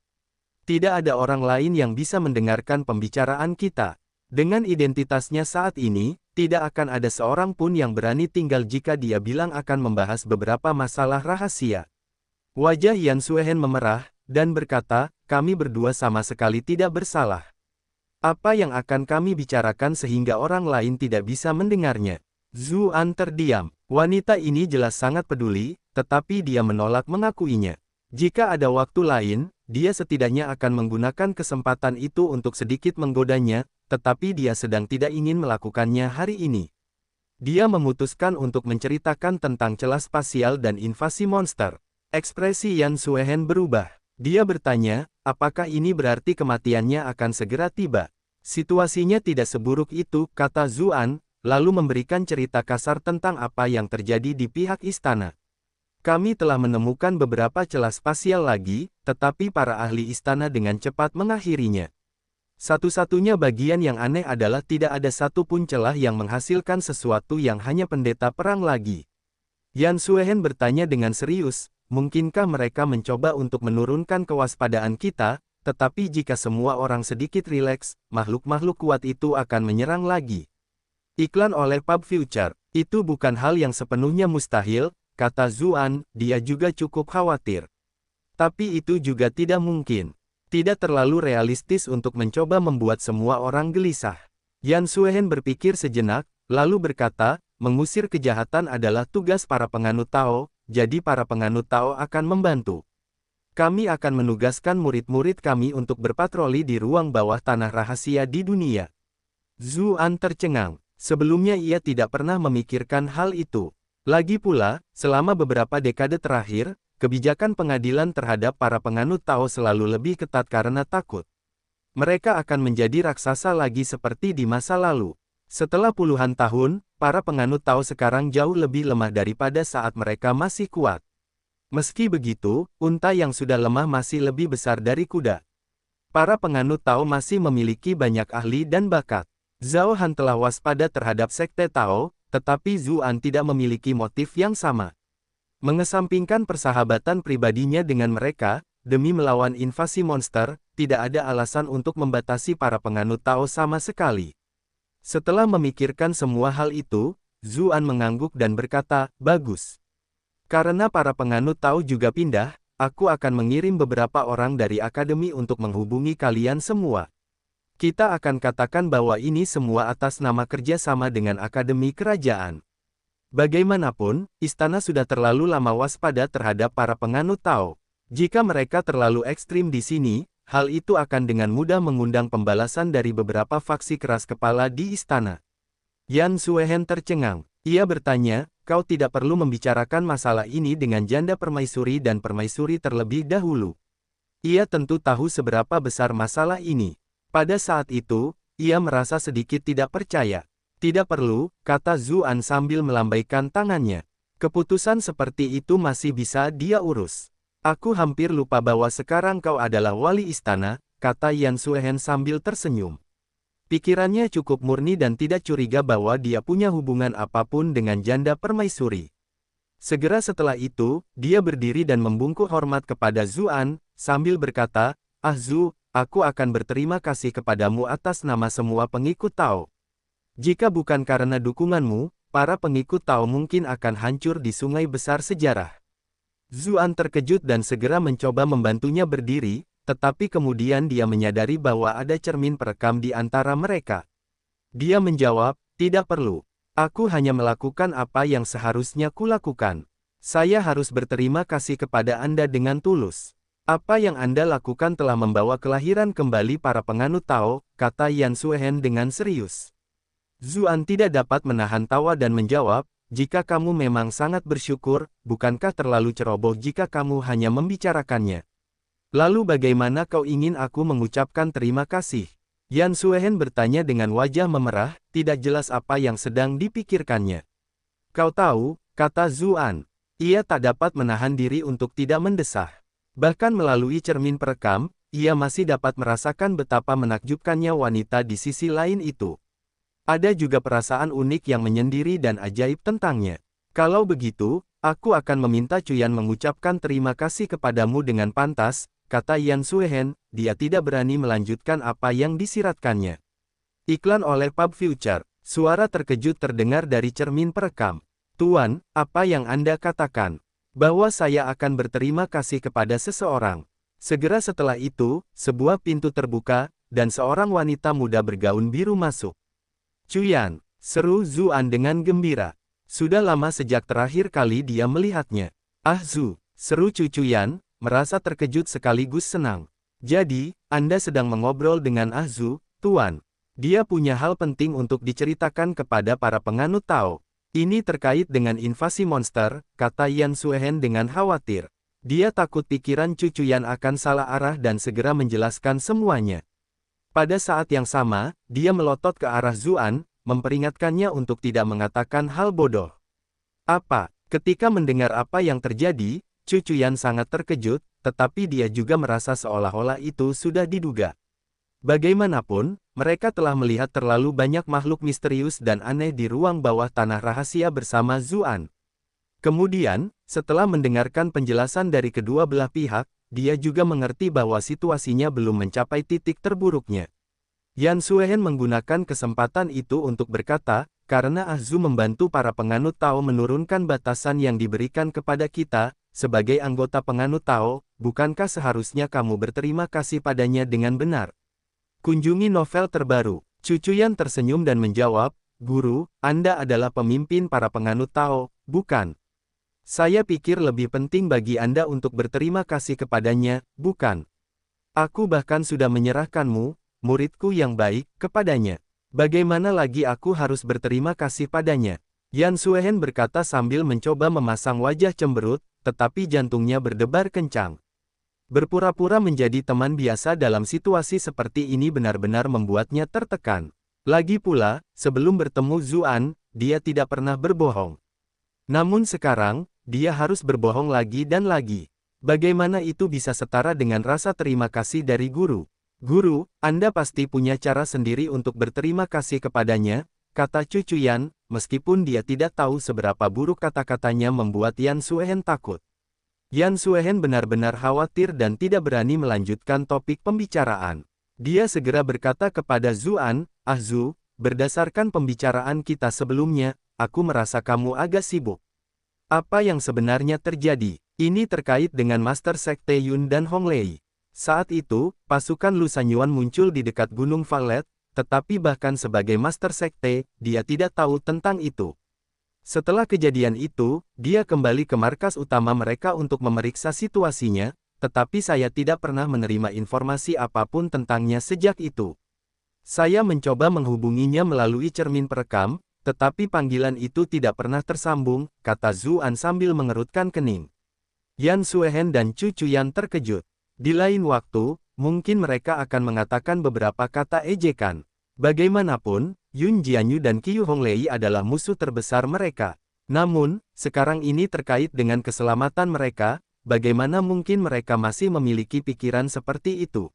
Tidak ada orang lain yang bisa mendengarkan pembicaraan kita. Dengan identitasnya saat ini, tidak akan ada seorang pun yang berani tinggal jika dia bilang akan membahas beberapa masalah rahasia." Wajah Yan Suehen memerah, dan berkata, "Kami berdua sama sekali tidak bersalah. Apa yang akan kami bicarakan sehingga orang lain tidak bisa mendengarnya?" Zuan terdiam. Wanita ini jelas sangat peduli, tetapi dia menolak mengakuinya. Jika ada waktu lain, dia setidaknya akan menggunakan kesempatan itu untuk sedikit menggodanya, tetapi dia sedang tidak ingin melakukannya hari ini. Dia memutuskan untuk menceritakan tentang celah spasial dan invasi monster. Ekspresi Yan Suehen berubah. Dia bertanya, apakah ini berarti kematiannya akan segera tiba? Situasinya tidak seburuk itu, kata Zuan, lalu memberikan cerita kasar tentang apa yang terjadi di pihak istana. Kami telah menemukan beberapa celah spasial lagi, tetapi para ahli istana dengan cepat mengakhirinya. Satu-satunya bagian yang aneh adalah tidak ada satupun celah yang menghasilkan sesuatu yang hanya pendeta perang lagi. Yan Suehen bertanya dengan serius, mungkinkah mereka mencoba untuk menurunkan kewaspadaan kita, tetapi jika semua orang sedikit rileks, makhluk-makhluk kuat itu akan menyerang lagi. Iklan oleh Pub Future, itu bukan hal yang sepenuhnya mustahil, kata Zuan, dia juga cukup khawatir. Tapi itu juga tidak mungkin. Tidak terlalu realistis untuk mencoba membuat semua orang gelisah. Yan Suehen berpikir sejenak, lalu berkata, mengusir kejahatan adalah tugas para penganut Tao, jadi para penganut Tao akan membantu. Kami akan menugaskan murid-murid kami untuk berpatroli di ruang bawah tanah rahasia di dunia. Zuan tercengang. Sebelumnya ia tidak pernah memikirkan hal itu. Lagi pula, selama beberapa dekade terakhir, kebijakan pengadilan terhadap para penganut Tao selalu lebih ketat karena takut mereka akan menjadi raksasa lagi seperti di masa lalu. Setelah puluhan tahun, para penganut Tao sekarang jauh lebih lemah daripada saat mereka masih kuat. Meski begitu, unta yang sudah lemah masih lebih besar dari kuda. Para penganut Tao masih memiliki banyak ahli dan bakat. Zhao Han telah waspada terhadap sekte Tao, tetapi Zuan tidak memiliki motif yang sama. Mengesampingkan persahabatan pribadinya dengan mereka, demi melawan invasi monster, tidak ada alasan untuk membatasi para penganut Tao sama sekali. Setelah memikirkan semua hal itu, Zuan mengangguk dan berkata, bagus. Karena para penganut Tao juga pindah, aku akan mengirim beberapa orang dari akademi untuk menghubungi kalian semua. Kita akan katakan bahwa ini semua atas nama kerjasama dengan Akademi Kerajaan. Bagaimanapun, istana sudah terlalu lama waspada terhadap para penganut Tao. Jika mereka terlalu ekstrim di sini, hal itu akan dengan mudah mengundang pembalasan dari beberapa faksi keras kepala di istana. Yan Suehen tercengang. Ia bertanya, kau tidak perlu membicarakan masalah ini dengan janda permaisuri dan permaisuri terlebih dahulu. Ia tentu tahu seberapa besar masalah ini. Pada saat itu, ia merasa sedikit tidak percaya. Tidak perlu, kata Zuan sambil melambaikan tangannya. Keputusan seperti itu masih bisa dia urus. Aku hampir lupa bahwa sekarang kau adalah wali istana, kata Yan Suehen sambil tersenyum. Pikirannya cukup murni dan tidak curiga bahwa dia punya hubungan apapun dengan janda permaisuri. Segera setelah itu, dia berdiri dan membungkuk hormat kepada Zuan, sambil berkata, "Ah Zu, aku akan berterima kasih kepadamu atas nama semua pengikut Tao. Jika bukan karena dukunganmu, para pengikut Tao mungkin akan hancur di sungai besar sejarah." Zuan terkejut dan segera mencoba membantunya berdiri, tetapi kemudian dia menyadari bahwa ada cermin perekam di antara mereka. Dia menjawab, "Tidak perlu. Aku hanya melakukan apa yang seharusnya kulakukan. Saya harus berterima kasih kepada Anda dengan tulus. Apa yang Anda lakukan telah membawa kelahiran kembali para penganut Tao," kata Yan Suehen dengan serius. Zuan tidak dapat menahan tawa dan menjawab, "Jika kamu memang sangat bersyukur, bukankah terlalu ceroboh jika kamu hanya membicarakannya? Lalu bagaimana kau ingin aku mengucapkan terima kasih?" Yan Suehen bertanya dengan wajah memerah, tidak jelas apa yang sedang dipikirkannya. "Kau tahu," kata Zuan. Ia tak dapat menahan diri untuk tidak mendesah. Bahkan melalui cermin perekam, ia masih dapat merasakan betapa menakjubkannya wanita di sisi lain itu. Ada juga perasaan unik yang menyendiri dan ajaib tentangnya. "Kalau begitu, aku akan meminta Cuyan mengucapkan terima kasih kepadamu dengan pantas," kata Yan Suehen. Dia tidak berani melanjutkan apa yang disiratkannya. Iklan oleh Pub Future. Suara terkejut terdengar dari cermin perekam. "Tuan, apa yang Anda katakan? Bahwa saya akan berterima kasih kepada seseorang." Segera setelah itu, sebuah pintu terbuka, dan seorang wanita muda bergaun biru masuk. "Cuyan," seru Zuan dengan gembira. Sudah lama sejak terakhir kali dia melihatnya. "Ah Zu," seru Cuyan, merasa terkejut sekaligus senang. "Jadi, Anda sedang mengobrol dengan Ah Zu, Tuan. Dia punya hal penting untuk diceritakan kepada para penganut Tao. Ini terkait dengan invasi monster," kata Yan Suehen dengan khawatir. Dia takut pikiran Cuyan akan salah arah dan segera menjelaskan semuanya. Pada saat yang sama, dia melotot ke arah Zuan, memperingatkannya untuk tidak mengatakan hal bodoh. "Apa?" Ketika mendengar apa yang terjadi, Cuyan sangat terkejut, tetapi dia juga merasa seolah-olah itu sudah diduga. Bagaimanapun, mereka telah melihat terlalu banyak makhluk misterius dan aneh di ruang bawah tanah rahasia bersama Zuan. Kemudian, setelah mendengarkan penjelasan dari kedua belah pihak, dia juga mengerti bahwa situasinya belum mencapai titik terburuknya. Yan Suehen menggunakan kesempatan itu untuk berkata, "Karena Ah Zu membantu para penganut Tao menurunkan batasan yang diberikan kepada kita, sebagai anggota penganut Tao, bukankah seharusnya kamu berterima kasih padanya dengan benar?" Kunjungi novel terbaru. Cuyan tersenyum dan menjawab, "Guru, Anda adalah pemimpin para penganut Tao, bukan? Saya pikir lebih penting bagi Anda untuk berterima kasih kepadanya, bukan? Aku bahkan sudah menyerahkanmu, muridku yang baik, kepadanya. Bagaimana lagi aku harus berterima kasih padanya?" Yan Suehen berkata sambil mencoba memasang wajah cemberut, tetapi jantungnya berdebar kencang. Berpura-pura menjadi teman biasa dalam situasi seperti ini benar-benar membuatnya tertekan. Lagi pula, sebelum bertemu Zuan, dia tidak pernah berbohong. Namun sekarang, dia harus berbohong lagi dan lagi. Bagaimana itu bisa setara dengan rasa terima kasih dari guru? "Guru, Anda pasti punya cara sendiri untuk berterima kasih kepadanya," kata Cuyan, meskipun dia tidak tahu seberapa buruk kata-katanya membuat Yan Suehen takut. Yan Suehen benar-benar khawatir dan tidak berani melanjutkan topik pembicaraan. Dia segera berkata kepada Zuan, "Ah Zu, berdasarkan pembicaraan kita sebelumnya, aku merasa kamu agak sibuk. Apa yang sebenarnya terjadi?" "Ini terkait dengan Master Sekte Yun dan Hong Lei. Saat itu, pasukan Lu Sanyuan muncul di dekat Gunung Valet, tetapi bahkan sebagai Master Sekte, dia tidak tahu tentang itu. Setelah kejadian itu, dia kembali ke markas utama mereka untuk memeriksa situasinya, tetapi saya tidak pernah menerima informasi apapun tentangnya sejak itu. Saya mencoba menghubunginya melalui cermin perekam, Tetapi panggilan itu tidak pernah tersambung, kata Zuan sambil mengerutkan kening. Yan Suehen dan Chu Chuyan terkejut. Di lain waktu, mungkin mereka akan mengatakan beberapa kata ejekan. Bagaimanapun, Yun Jianyu dan Qiu Honglei adalah musuh terbesar mereka. Namun, sekarang ini terkait dengan keselamatan mereka, bagaimana mungkin mereka masih memiliki pikiran seperti itu?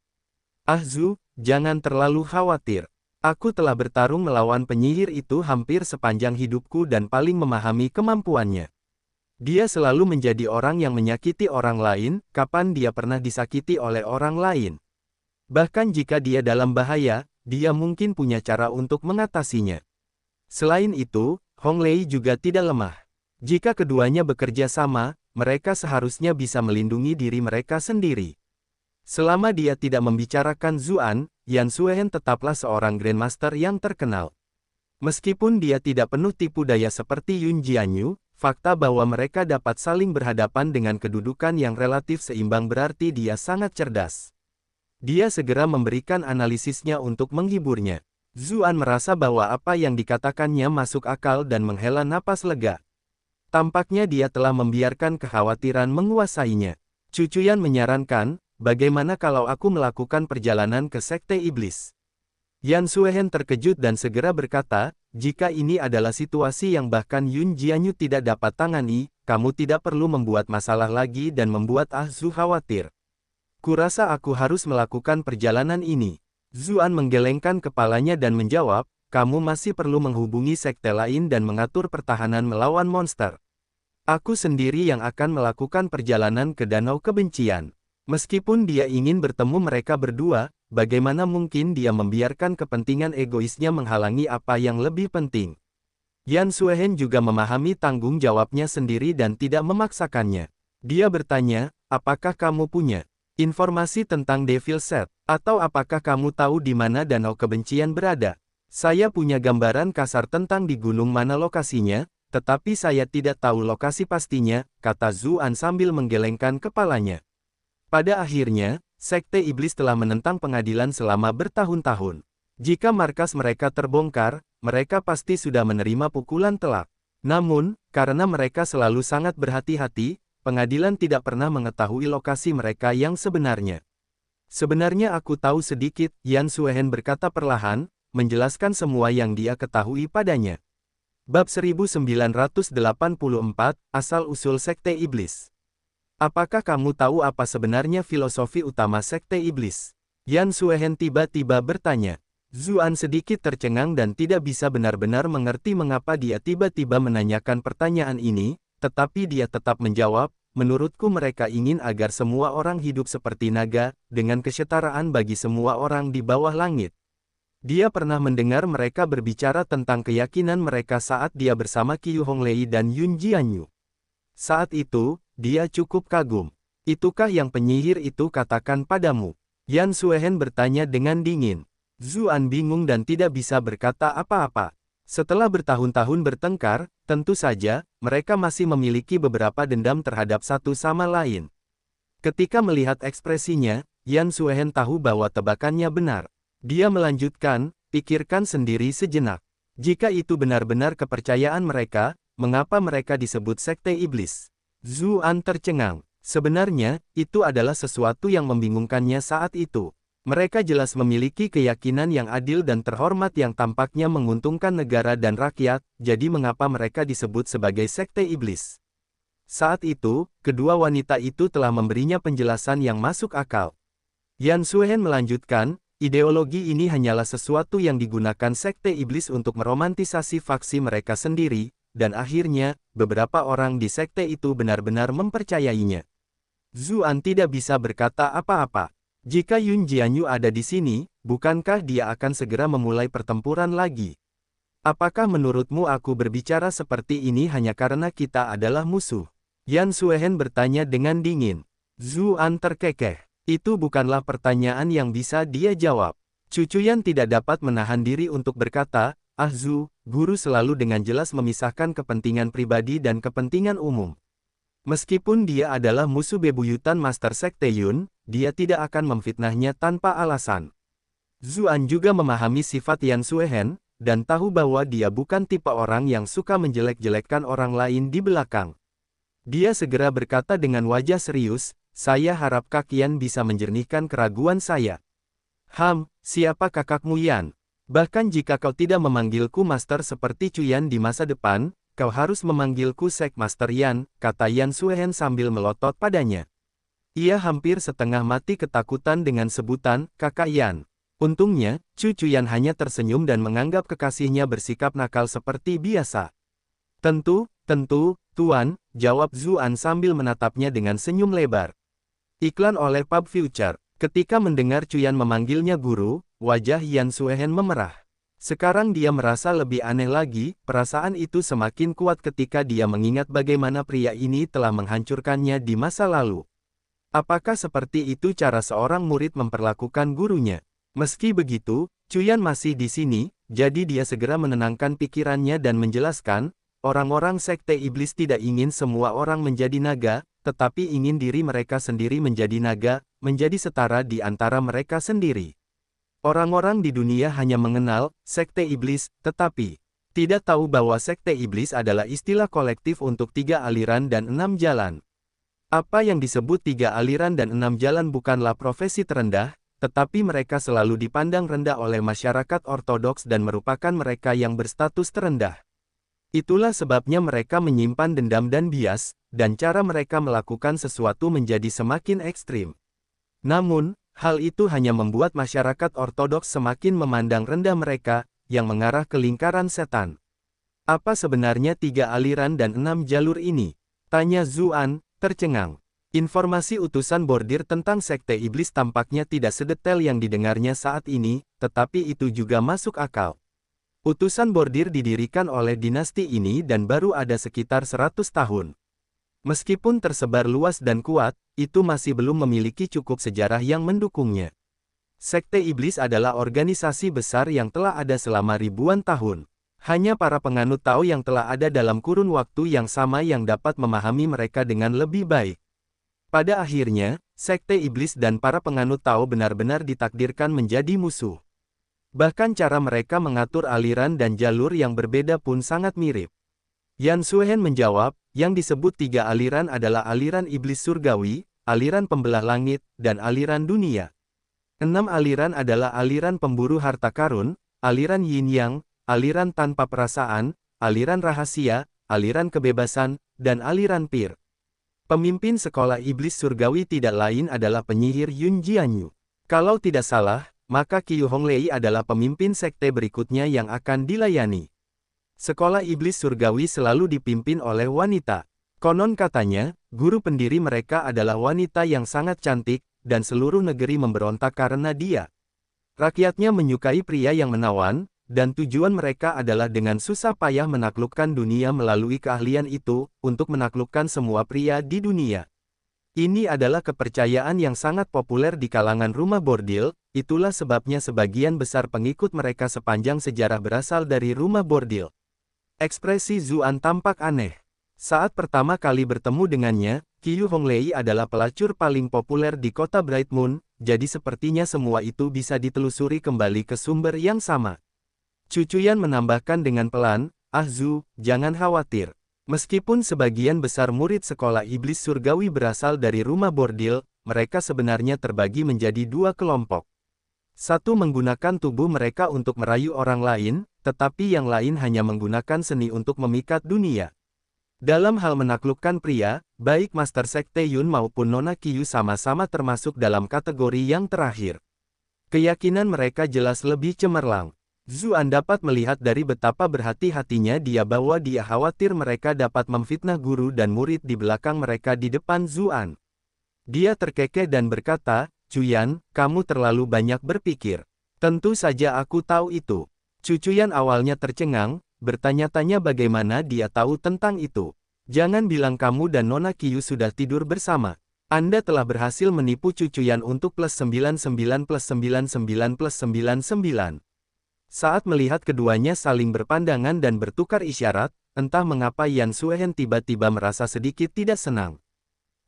Ah Zu, jangan terlalu khawatir. Aku telah bertarung melawan penyihir itu hampir sepanjang hidupku dan paling memahami kemampuannya. Dia selalu menjadi orang yang menyakiti orang lain, kapan dia pernah disakiti oleh orang lain. Bahkan jika dia dalam bahaya, dia mungkin punya cara untuk mengatasinya. Selain itu, Hong Lei juga tidak lemah. Jika keduanya bekerja sama, mereka seharusnya bisa melindungi diri mereka sendiri. Selama dia tidak membicarakan Zuan, Yan Suehen tetaplah seorang Grandmaster yang terkenal. Meskipun dia tidak penuh tipu daya seperti Yun Jianyu, fakta bahwa mereka dapat saling berhadapan dengan kedudukan yang relatif seimbang berarti dia sangat cerdas. Dia segera memberikan analisisnya untuk menghiburnya. Zuan merasa bahwa apa yang dikatakannya masuk akal dan menghela napas lega. Tampaknya dia telah membiarkan kekhawatiran menguasainya. Chu Chuyan menyarankan, bagaimana kalau aku melakukan perjalanan ke Sekte Iblis? Yan Suehen terkejut dan segera berkata, jika ini adalah situasi yang bahkan Yun Jianyu tidak dapat tangani, kamu tidak perlu membuat masalah lagi dan membuat Ah Zu khawatir. Kurasa aku harus melakukan perjalanan ini. Zuan menggelengkan kepalanya dan menjawab, kamu masih perlu menghubungi sekte lain dan mengatur pertahanan melawan monster. Aku sendiri yang akan melakukan perjalanan ke Danau Kebencian. Meskipun dia ingin bertemu mereka berdua, bagaimana mungkin dia membiarkan kepentingan egoisnya menghalangi apa yang lebih penting? Yan Suehen juga memahami tanggung jawabnya sendiri dan tidak memaksakannya. Dia bertanya, apakah kamu punya informasi tentang Devil Set? Atau apakah kamu tahu di mana Danau Kebencian berada? Saya punya gambaran kasar tentang di gunung mana lokasinya, tetapi saya tidak tahu lokasi pastinya, kata Zuan sambil menggelengkan kepalanya. Pada akhirnya, Sekte Iblis telah menentang pengadilan selama bertahun-tahun. Jika markas mereka terbongkar, mereka pasti sudah menerima pukulan telak. Namun, karena mereka selalu sangat berhati-hati, pengadilan tidak pernah mengetahui lokasi mereka yang sebenarnya. Sebenarnya aku tahu sedikit, Yan Suehen berkata perlahan, menjelaskan semua yang dia ketahui padanya. Bab 1984, Asal-usul Sekte Iblis. Apakah kamu tahu apa sebenarnya filosofi utama Sekte Iblis? Yan Suehen tiba-tiba bertanya. Zuan sedikit tercengang dan tidak bisa benar-benar mengerti mengapa dia tiba-tiba menanyakan pertanyaan ini, tetapi dia tetap menjawab, menurutku mereka ingin agar semua orang hidup seperti naga, dengan kesetaraan bagi semua orang di bawah langit. Dia pernah mendengar mereka berbicara tentang keyakinan mereka saat dia bersama Qiu Honglei dan Yun Jianyu. Saat itu, dia cukup kagum. Itukah yang penyihir itu katakan padamu? Yan Suehen bertanya dengan dingin. Zuan bingung dan tidak bisa berkata apa-apa. Setelah bertahun-tahun bertengkar, tentu saja, mereka masih memiliki beberapa dendam terhadap satu sama lain. Ketika melihat ekspresinya, Yan Suehen tahu bahwa tebakannya benar. Dia melanjutkan, pikirkan sendiri sejenak. Jika itu benar-benar kepercayaan mereka, mengapa mereka disebut Sekte Iblis? Zuan tercengang. Sebenarnya, itu adalah sesuatu yang membingungkannya saat itu. Mereka jelas memiliki keyakinan yang adil dan terhormat yang tampaknya menguntungkan negara dan rakyat, jadi mengapa mereka disebut sebagai Sekte Iblis? Saat itu, kedua wanita itu telah memberinya penjelasan yang masuk akal. Yan Suehen melanjutkan, ideologi ini hanyalah sesuatu yang digunakan Sekte Iblis untuk meromantisasi faksi mereka sendiri, dan akhirnya, beberapa orang di sekte itu benar-benar mempercayainya. Zuan tidak bisa berkata apa-apa. Jika Yun Jianyu ada di sini, bukankah dia akan segera memulai pertempuran lagi? Apakah menurutmu aku berbicara seperti ini hanya karena kita adalah musuh? Yan Suehen bertanya dengan dingin. Zuan terkekeh. Itu bukanlah pertanyaan yang bisa dia jawab. Chu Chuyan tidak dapat menahan diri untuk berkata, Ah Zu, guru selalu dengan jelas memisahkan kepentingan pribadi dan kepentingan umum. Meskipun dia adalah musuh bebuyutan Master Sekte Yun, dia tidak akan memfitnahnya tanpa alasan. Zuan juga memahami sifat Yan Suehen, dan tahu bahwa dia bukan tipe orang yang suka menjelek-jelekkan orang lain di belakang. Dia segera berkata dengan wajah serius, "Saya harap Kak Yan bisa menjernihkan keraguan saya." Siapa kakakmu Yan? Bahkan jika kau tidak memanggilku Master seperti Cuyan di masa depan, kau harus memanggilku Sek Master Yan, kata Yan Suehen sambil melotot padanya. Ia hampir setengah mati ketakutan dengan sebutan, Kakak Yan. Untungnya, Cuyan hanya tersenyum dan menganggap kekasihnya bersikap nakal seperti biasa. Tentu, Tuan, jawab Zuan sambil menatapnya dengan senyum lebar. Iklan oleh Pub Future. Ketika mendengar Cuyan memanggilnya guru, wajah Yan Suehen memerah. Sekarang dia merasa lebih aneh lagi, perasaan itu semakin kuat ketika dia mengingat bagaimana pria ini telah menghancurkannya di masa lalu. Apakah seperti itu cara seorang murid memperlakukan gurunya? Meski begitu, Cuyan masih di sini, jadi dia segera menenangkan pikirannya dan menjelaskan, orang-orang Sekte Iblis tidak ingin semua orang menjadi naga, tetapi ingin diri mereka sendiri menjadi naga, menjadi setara di antara mereka sendiri. Orang-orang di dunia hanya mengenal Sekte Iblis, tetapi tidak tahu bahwa Sekte Iblis adalah istilah kolektif untuk 3 aliran dan 6 jalan. Apa yang disebut 3 aliran dan 6 jalan bukanlah profesi terendah, tetapi mereka selalu dipandang rendah oleh masyarakat ortodoks dan merupakan mereka yang berstatus terendah. Itulah sebabnya mereka menyimpan dendam dan bias, dan cara mereka melakukan sesuatu menjadi semakin ekstrim. Namun, hal itu hanya membuat masyarakat ortodoks semakin memandang rendah mereka, yang mengarah ke lingkaran setan. Apa sebenarnya 3 aliran dan 6 jalur ini? Tanya Zuan, tercengang. Informasi utusan bordir tentang Sekte Iblis tampaknya tidak sedetail yang didengarnya saat ini, tetapi itu juga masuk akal. Utusan bordir didirikan oleh dinasti ini dan baru ada sekitar 100 tahun. Meskipun tersebar luas dan kuat, itu masih belum memiliki cukup sejarah yang mendukungnya. Sekte Iblis adalah organisasi besar yang telah ada selama ribuan tahun. Hanya para penganut Tao yang telah ada dalam kurun waktu yang sama yang dapat memahami mereka dengan lebih baik. Pada akhirnya, Sekte Iblis dan para penganut Tao benar-benar ditakdirkan menjadi musuh. Bahkan cara mereka mengatur aliran dan jalur yang berbeda pun sangat mirip. Yan Suhen menjawab, yang disebut 3 aliran adalah aliran iblis surgawi, aliran pembelah langit, dan aliran dunia. 6 aliran adalah aliran pemburu harta karun, aliran yin yang, aliran tanpa perasaan, aliran rahasia, aliran kebebasan, dan aliran pir. Pemimpin sekolah iblis surgawi tidak lain adalah penyihir Yun Jianyu. Kalau tidak salah, maka Qiu Honglei adalah pemimpin sekte berikutnya yang akan dilayani. Sekolah iblis surgawi selalu dipimpin oleh wanita. Konon katanya, guru pendiri mereka adalah wanita yang sangat cantik, dan seluruh negeri memberontak karena dia. Rakyatnya menyukai pria yang menawan, dan tujuan mereka adalah dengan susah payah menaklukkan dunia melalui keahlian itu, untuk menaklukkan semua pria di dunia. Ini adalah kepercayaan yang sangat populer di kalangan rumah bordil, itulah sebabnya sebagian besar pengikut mereka sepanjang sejarah berasal dari rumah bordil. Ekspresi Zuan tampak aneh. Saat pertama kali bertemu dengannya, Qiu Honglei adalah pelacur paling populer di kota Bright Moon, jadi sepertinya semua itu bisa ditelusuri kembali ke sumber yang sama. Cucuyan menambahkan dengan pelan, Zu, jangan khawatir. Meskipun sebagian besar murid sekolah iblis surgawi berasal dari rumah bordil, mereka sebenarnya terbagi menjadi 2 kelompok. Satu menggunakan tubuh mereka untuk merayu orang lain, tetapi yang lain hanya menggunakan seni untuk memikat dunia. Dalam hal menaklukkan pria, baik Master Sekte Yun maupun Nona Qiu sama-sama termasuk dalam kategori yang terakhir. Keyakinan mereka jelas lebih cemerlang. Zuan dapat melihat dari betapa berhati-hatinya dia bahwa dia khawatir mereka dapat memfitnah guru dan murid di belakang mereka di depan Zuan. Dia terkekeh dan berkata, Cuyan, kamu terlalu banyak berpikir. Tentu saja aku tahu itu. Cucuyan awalnya tercengang, bertanya-tanya bagaimana dia tahu tentang itu. Jangan bilang kamu dan Nona Qiu sudah tidur bersama. Anda telah berhasil menipu Cucuyan untuk plus 99 plus 99 plus 99. Saat melihat keduanya saling berpandangan dan bertukar isyarat, entah mengapa Yan Suehen tiba-tiba merasa sedikit tidak senang.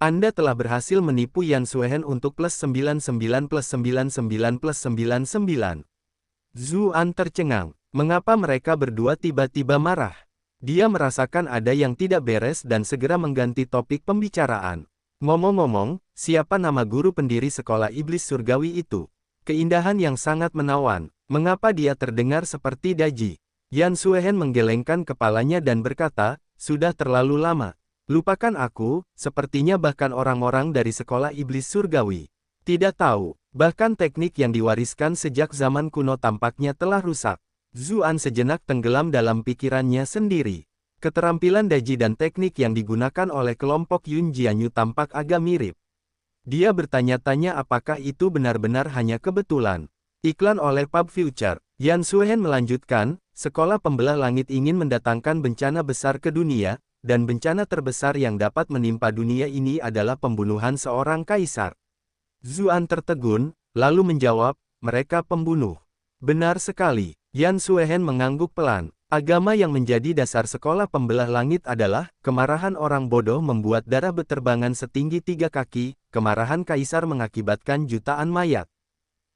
Anda telah berhasil menipu Yan Suehen untuk plus 99 plus 99 plus 99. Zuan tercengang. Mengapa mereka berdua tiba-tiba marah? Dia merasakan ada yang tidak beres dan segera mengganti topik pembicaraan. Ngomong-ngomong, siapa nama guru pendiri sekolah iblis surgawi itu? Keindahan yang sangat menawan. Mengapa dia terdengar seperti Daji? Yan Suehen menggelengkan kepalanya dan berkata, sudah terlalu lama. Lupakan aku, sepertinya bahkan orang-orang dari sekolah iblis surgawi. Tidak tahu, bahkan teknik yang diwariskan sejak zaman kuno tampaknya telah rusak. Zuan sejenak tenggelam dalam pikirannya sendiri. Keterampilan Daji dan teknik yang digunakan oleh kelompok Yun Jianyu tampak agak mirip. Dia bertanya-tanya apakah itu benar-benar hanya kebetulan. Iklan oleh Pub Future. Yan Suhen melanjutkan, sekolah pembelah langit ingin mendatangkan bencana besar ke dunia, dan bencana terbesar yang dapat menimpa dunia ini adalah pembunuhan seorang kaisar. Zuan tertegun, lalu menjawab, mereka pembunuh. Benar sekali. Yan Suehen mengangguk pelan. Agama yang menjadi dasar sekolah pembelah langit adalah, kemarahan orang bodoh membuat darah berterbangan setinggi 3 kaki, kemarahan kaisar mengakibatkan jutaan mayat.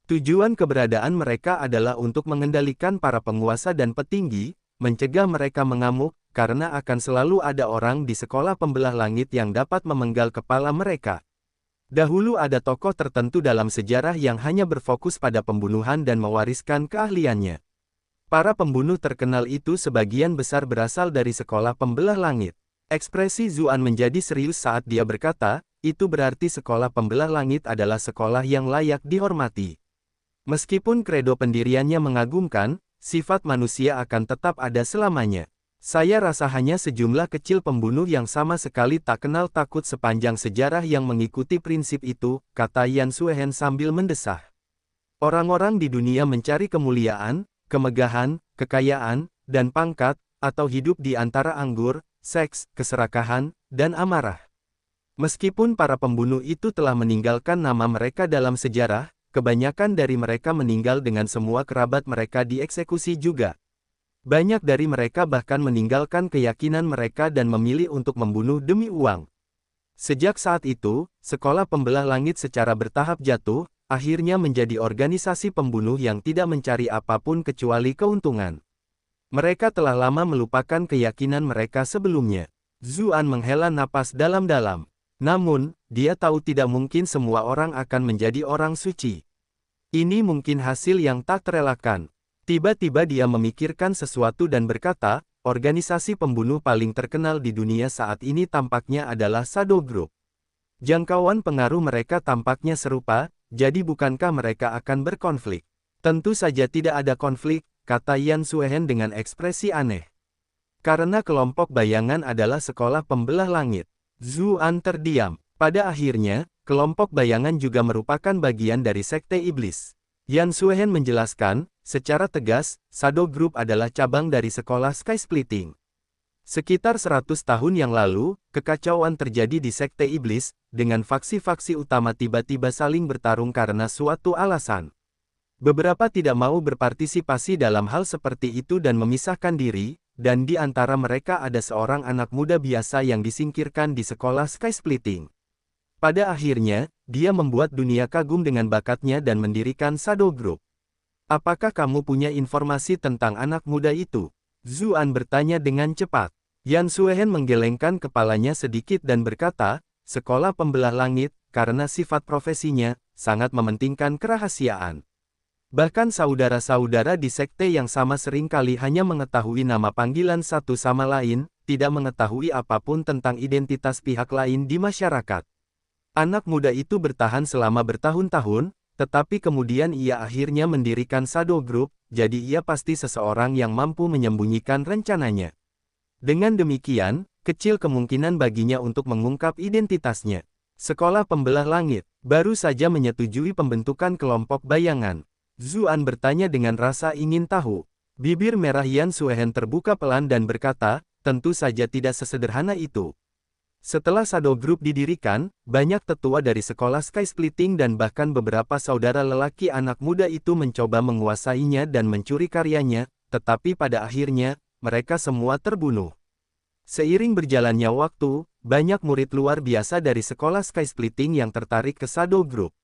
Tujuan keberadaan mereka adalah untuk mengendalikan para penguasa dan petinggi, mencegah mereka mengamuk, karena akan selalu ada orang di sekolah pembelah langit yang dapat memenggal kepala mereka. Dahulu ada tokoh tertentu dalam sejarah yang hanya berfokus pada pembunuhan dan mewariskan keahliannya. Para pembunuh terkenal itu sebagian besar berasal dari sekolah pembelah langit. Ekspresi Zuan menjadi serius saat dia berkata, itu berarti sekolah pembelah langit adalah sekolah yang layak dihormati. Meskipun kredo pendiriannya mengagumkan, sifat manusia akan tetap ada selamanya. Saya rasa hanya sejumlah kecil pembunuh yang sama sekali tak kenal takut sepanjang sejarah yang mengikuti prinsip itu, kata Yan Suehen sambil mendesah. Orang-orang di dunia mencari kemuliaan, kemegahan, kekayaan, dan pangkat, atau hidup di antara anggur, seks, keserakahan, dan amarah. Meskipun para pembunuh itu telah meninggalkan nama mereka dalam sejarah, kebanyakan dari mereka meninggal dengan semua kerabat mereka dieksekusi juga. Banyak dari mereka bahkan meninggalkan keyakinan mereka dan memilih untuk membunuh demi uang. Sejak saat itu, sekolah pembelah langit secara bertahap jatuh, akhirnya menjadi organisasi pembunuh yang tidak mencari apapun kecuali keuntungan. Mereka telah lama melupakan keyakinan mereka sebelumnya. Zuan menghela napas dalam-dalam. Namun, dia tahu tidak mungkin semua orang akan menjadi orang suci. Ini mungkin hasil yang tak terelakkan. Tiba-tiba dia memikirkan sesuatu dan berkata, organisasi pembunuh paling terkenal di dunia saat ini tampaknya adalah Shadow Group. Jangkauan pengaruh mereka tampaknya serupa, jadi bukankah mereka akan berkonflik? Tentu saja tidak ada konflik, kata Yan Suehen dengan ekspresi aneh. Karena kelompok bayangan adalah sekolah pembelah langit. Zuan terdiam. Pada akhirnya, kelompok bayangan juga merupakan bagian dari sekte iblis. Yan Suehen menjelaskan, secara tegas, Shadow Group adalah cabang dari sekolah Sky Splitting. Sekitar 100 tahun yang lalu, kekacauan terjadi di sekte iblis, dengan faksi-faksi utama tiba-tiba saling bertarung karena suatu alasan. Beberapa tidak mau berpartisipasi dalam hal seperti itu dan memisahkan diri, dan di antara mereka ada seorang anak muda biasa yang disingkirkan di sekolah Sky Splitting. Pada akhirnya, dia membuat dunia kagum dengan bakatnya dan mendirikan Shadow Group. Apakah kamu punya informasi tentang anak muda itu? Zuan bertanya dengan cepat. Yan Suehen menggelengkan kepalanya sedikit dan berkata, sekolah pembelah langit, karena sifat profesinya, sangat mementingkan kerahasiaan. Bahkan saudara-saudara di sekte yang sama seringkali hanya mengetahui nama panggilan satu sama lain, tidak mengetahui apapun tentang identitas pihak lain di masyarakat. Anak muda itu bertahan selama bertahun-tahun, tetapi kemudian ia akhirnya mendirikan Shadow Group, jadi ia pasti seseorang yang mampu menyembunyikan rencananya. Dengan demikian, kecil kemungkinan baginya untuk mengungkap identitasnya. Sekolah pembelah langit, baru saja menyetujui pembentukan kelompok bayangan. Zuan bertanya dengan rasa ingin tahu. Bibir merah Yan Suehen terbuka pelan dan berkata, tentu saja tidak sesederhana itu. Setelah Shadow Group didirikan, banyak tetua dari sekolah Sky Splitting dan bahkan beberapa saudara lelaki anak muda itu mencoba menguasainya dan mencuri karyanya, tetapi pada akhirnya, mereka semua terbunuh. Seiring berjalannya waktu, banyak murid luar biasa dari sekolah Sky Splitting yang tertarik ke Shadow Group.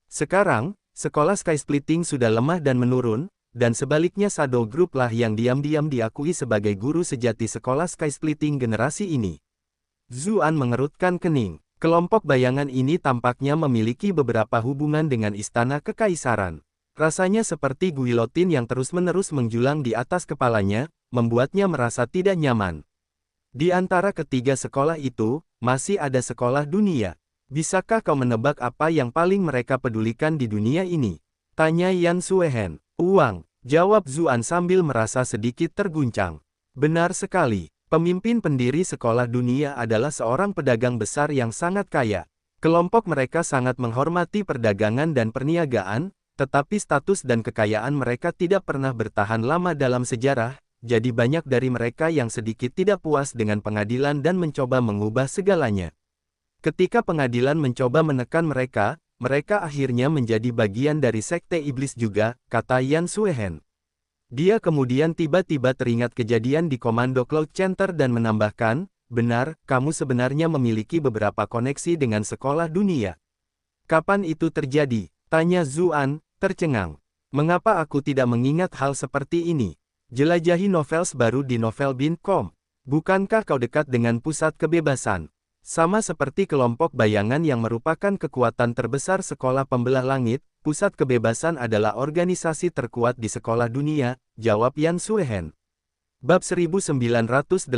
Sekarang, sekolah Sky Splitting sudah lemah dan menurun, dan sebaliknya Shadow Group lah yang diam-diam diakui sebagai guru sejati sekolah Sky Splitting generasi ini. Zuan mengerutkan kening. Kelompok bayangan ini tampaknya memiliki beberapa hubungan dengan Istana Kekaisaran. Rasanya seperti guilotin yang terus-menerus menjulang di atas kepalanya, membuatnya merasa tidak nyaman. Di antara ketiga sekolah itu, masih ada sekolah dunia. Bisakah kau menebak apa yang paling mereka pedulikan di dunia ini? Tanya Yan Suehen. Uang, jawab Zuan sambil merasa sedikit terguncang. Benar sekali, pemimpin pendiri sekolah dunia adalah seorang pedagang besar yang sangat kaya. Kelompok mereka sangat menghormati perdagangan dan perniagaan, tetapi status dan kekayaan mereka tidak pernah bertahan lama dalam sejarah, jadi banyak dari mereka yang sedikit tidak puas dengan pengadilan dan mencoba mengubah segalanya. Ketika pengadilan mencoba menekan mereka, mereka akhirnya menjadi bagian dari sekte iblis juga, kata Yan Suehen. Dia kemudian tiba-tiba teringat kejadian di Komando Cloud Center dan menambahkan, benar, kamu sebenarnya memiliki beberapa koneksi dengan sekolah dunia. Kapan itu terjadi? Tanya Zuan, tercengang. Mengapa aku tidak mengingat hal seperti ini? Jelajahi novels baru di novel.com. Bukankah kau dekat dengan pusat kebebasan? Sama seperti kelompok bayangan yang merupakan kekuatan terbesar sekolah pembelah langit, pusat kebebasan adalah organisasi terkuat di sekolah dunia, jawab Yan Suehen. Bab 1985,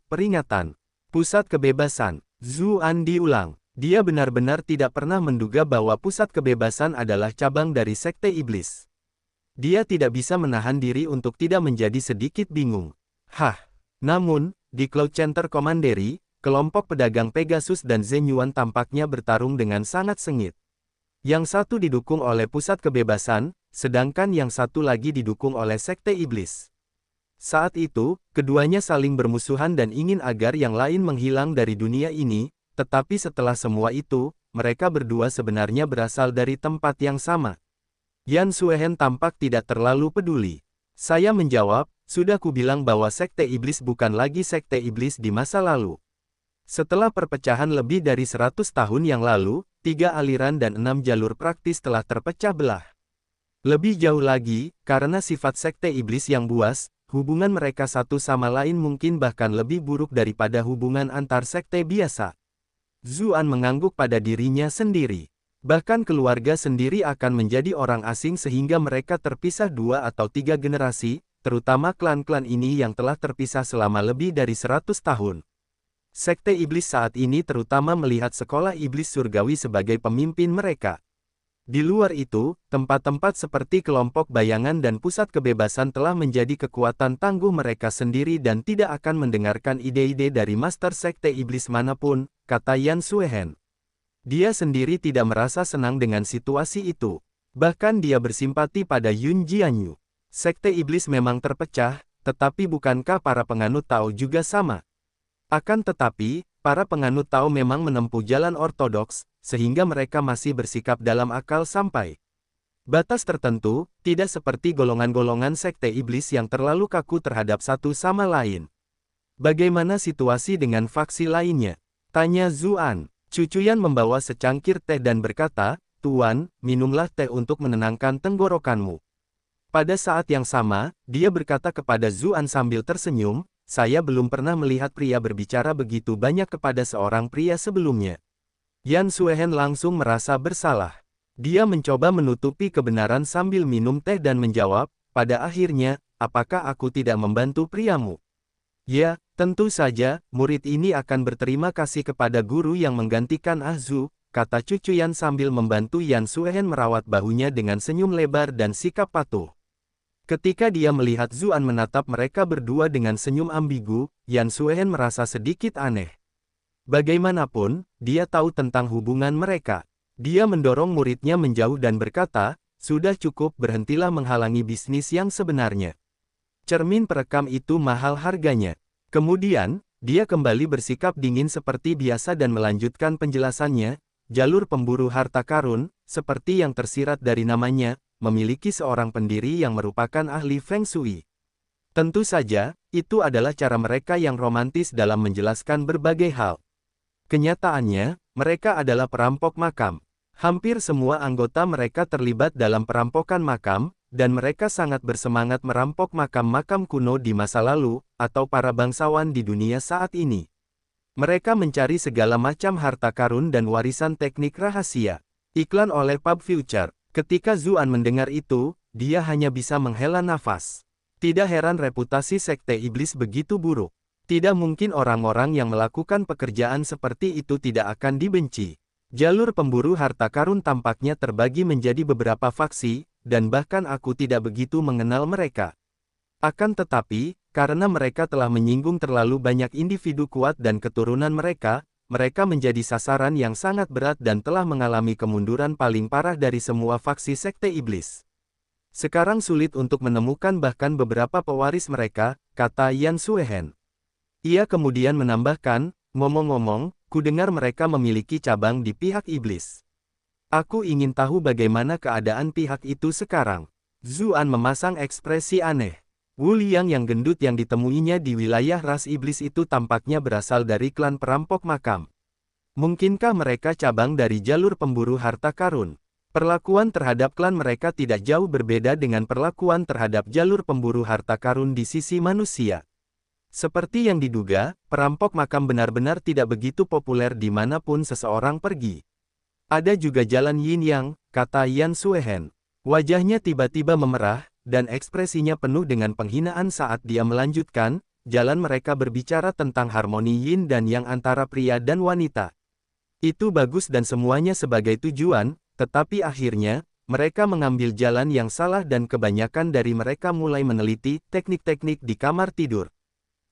Peringatan. Pusat kebebasan. Zuan diulang. Dia benar-benar tidak pernah menduga bahwa pusat kebebasan adalah cabang dari sekte iblis. Dia tidak bisa menahan diri untuk tidak menjadi sedikit bingung. Namun, di Cloud Center Commandery, kelompok pedagang Pegasus dan Zenyuan tampaknya bertarung dengan sangat sengit. Yang satu didukung oleh pusat kebebasan, sedangkan yang satu lagi didukung oleh sekte iblis. Saat itu, keduanya saling bermusuhan dan ingin agar yang lain menghilang dari dunia ini, tetapi setelah semua itu, mereka berdua sebenarnya berasal dari tempat yang sama. Yan Suehen tampak tidak terlalu peduli. Saya menjawab, sudah kubilang bahwa sekte iblis bukan lagi sekte iblis di masa lalu. Setelah perpecahan lebih dari 100 tahun yang lalu, 3 aliran dan 6 jalur praktis telah terpecah belah. Lebih jauh lagi, karena sifat sekte iblis yang buas, hubungan mereka satu sama lain mungkin bahkan lebih buruk daripada hubungan antar sekte biasa. Zuan mengangguk pada dirinya sendiri. Bahkan keluarga sendiri akan menjadi orang asing sehingga mereka terpisah 2 atau 3 generasi, terutama klan-klan ini yang telah terpisah selama lebih dari 100 tahun. Sekte iblis saat ini terutama melihat sekolah iblis surgawi sebagai pemimpin mereka. Di luar itu, tempat-tempat seperti kelompok bayangan dan pusat kebebasan telah menjadi kekuatan tangguh mereka sendiri dan tidak akan mendengarkan ide-ide dari master sekte iblis manapun, kata Yan Suehen. Dia sendiri tidak merasa senang dengan situasi itu. Bahkan dia bersimpati pada Yun Jianyu. Sekte iblis memang terpecah, tetapi bukankah para penganut Tao juga sama? Akan tetapi, para penganut Tao memang menempuh jalan ortodoks, sehingga mereka masih bersikap dalam akal sampai batas tertentu, tidak seperti golongan-golongan sekte iblis yang terlalu kaku terhadap satu sama lain. Bagaimana situasi dengan faksi lainnya? Tanya Zuan. Cucuyan membawa secangkir teh dan berkata, Tuan, minumlah teh untuk menenangkan tenggorokanmu. Pada saat yang sama, dia berkata kepada Zuan sambil tersenyum, saya belum pernah melihat pria berbicara begitu banyak kepada seorang pria sebelumnya. Yan Suehen langsung merasa bersalah. Dia mencoba menutupi kebenaran sambil minum teh dan menjawab, pada akhirnya, apakah aku tidak membantu priamu? Ya, tentu saja, murid ini akan berterima kasih kepada guru yang menggantikan Ahzu, kata Cucuyan sambil membantu Yan Suehen merawat bahunya dengan senyum lebar dan sikap patuh. Ketika dia melihat Zuan menatap mereka berdua dengan senyum ambigu, Yan Suehen merasa sedikit aneh. Bagaimanapun, dia tahu tentang hubungan mereka. Dia mendorong muridnya menjauh dan berkata, sudah cukup, berhentilah menghalangi bisnis yang sebenarnya. Cermin perekam itu mahal harganya. Kemudian, dia kembali bersikap dingin seperti biasa dan melanjutkan penjelasannya, jalur pemburu harta karun, seperti yang tersirat dari namanya, memiliki seorang pendiri yang merupakan ahli Feng Shui. Tentu saja, itu adalah cara mereka yang romantis dalam menjelaskan berbagai hal. Kenyataannya, mereka adalah perampok makam. Hampir semua anggota mereka terlibat dalam perampokan makam, dan mereka sangat bersemangat merampok makam-makam kuno di masa lalu, atau para bangsawan di dunia saat ini. Mereka mencari segala macam harta karun dan warisan teknik rahasia. Iklan oleh Pub Future. Ketika Zuan mendengar itu, dia hanya bisa menghela nafas. Tidak heran reputasi Sekte Iblis begitu buruk. Tidak mungkin orang-orang yang melakukan pekerjaan seperti itu tidak akan dibenci. Jalur pemburu harta karun tampaknya terbagi menjadi beberapa faksi, dan bahkan aku tidak begitu mengenal mereka. Akan tetapi, karena mereka telah menyinggung terlalu banyak individu kuat dan keturunan mereka, mereka menjadi sasaran yang sangat berat dan telah mengalami kemunduran paling parah dari semua faksi Sekte Iblis. Sekarang sulit untuk menemukan bahkan beberapa pewaris mereka, kata Yan Suehen. Ia kemudian menambahkan, ngomong-ngomong, kudengar mereka memiliki cabang di pihak iblis. Aku ingin tahu bagaimana keadaan pihak itu sekarang. Zuan memasang ekspresi aneh. Wu Liang yang gendut yang ditemuinya di wilayah ras iblis itu tampaknya berasal dari klan perampok makam. Mungkinkah mereka cabang dari jalur pemburu harta karun? Perlakuan terhadap klan mereka tidak jauh berbeda dengan perlakuan terhadap jalur pemburu harta karun di sisi manusia. Seperti yang diduga, perampok makam benar-benar tidak begitu populer dimanapun seseorang pergi. Ada juga jalan Yin Yang, kata Yan Suehen. Wajahnya tiba-tiba memerah, dan ekspresinya penuh dengan penghinaan saat dia melanjutkan, jalan mereka berbicara tentang harmoni Yin dan Yang antara pria dan wanita. Itu bagus dan semuanya sebagai tujuan, tetapi akhirnya, mereka mengambil jalan yang salah dan kebanyakan dari mereka mulai meneliti teknik-teknik di kamar tidur.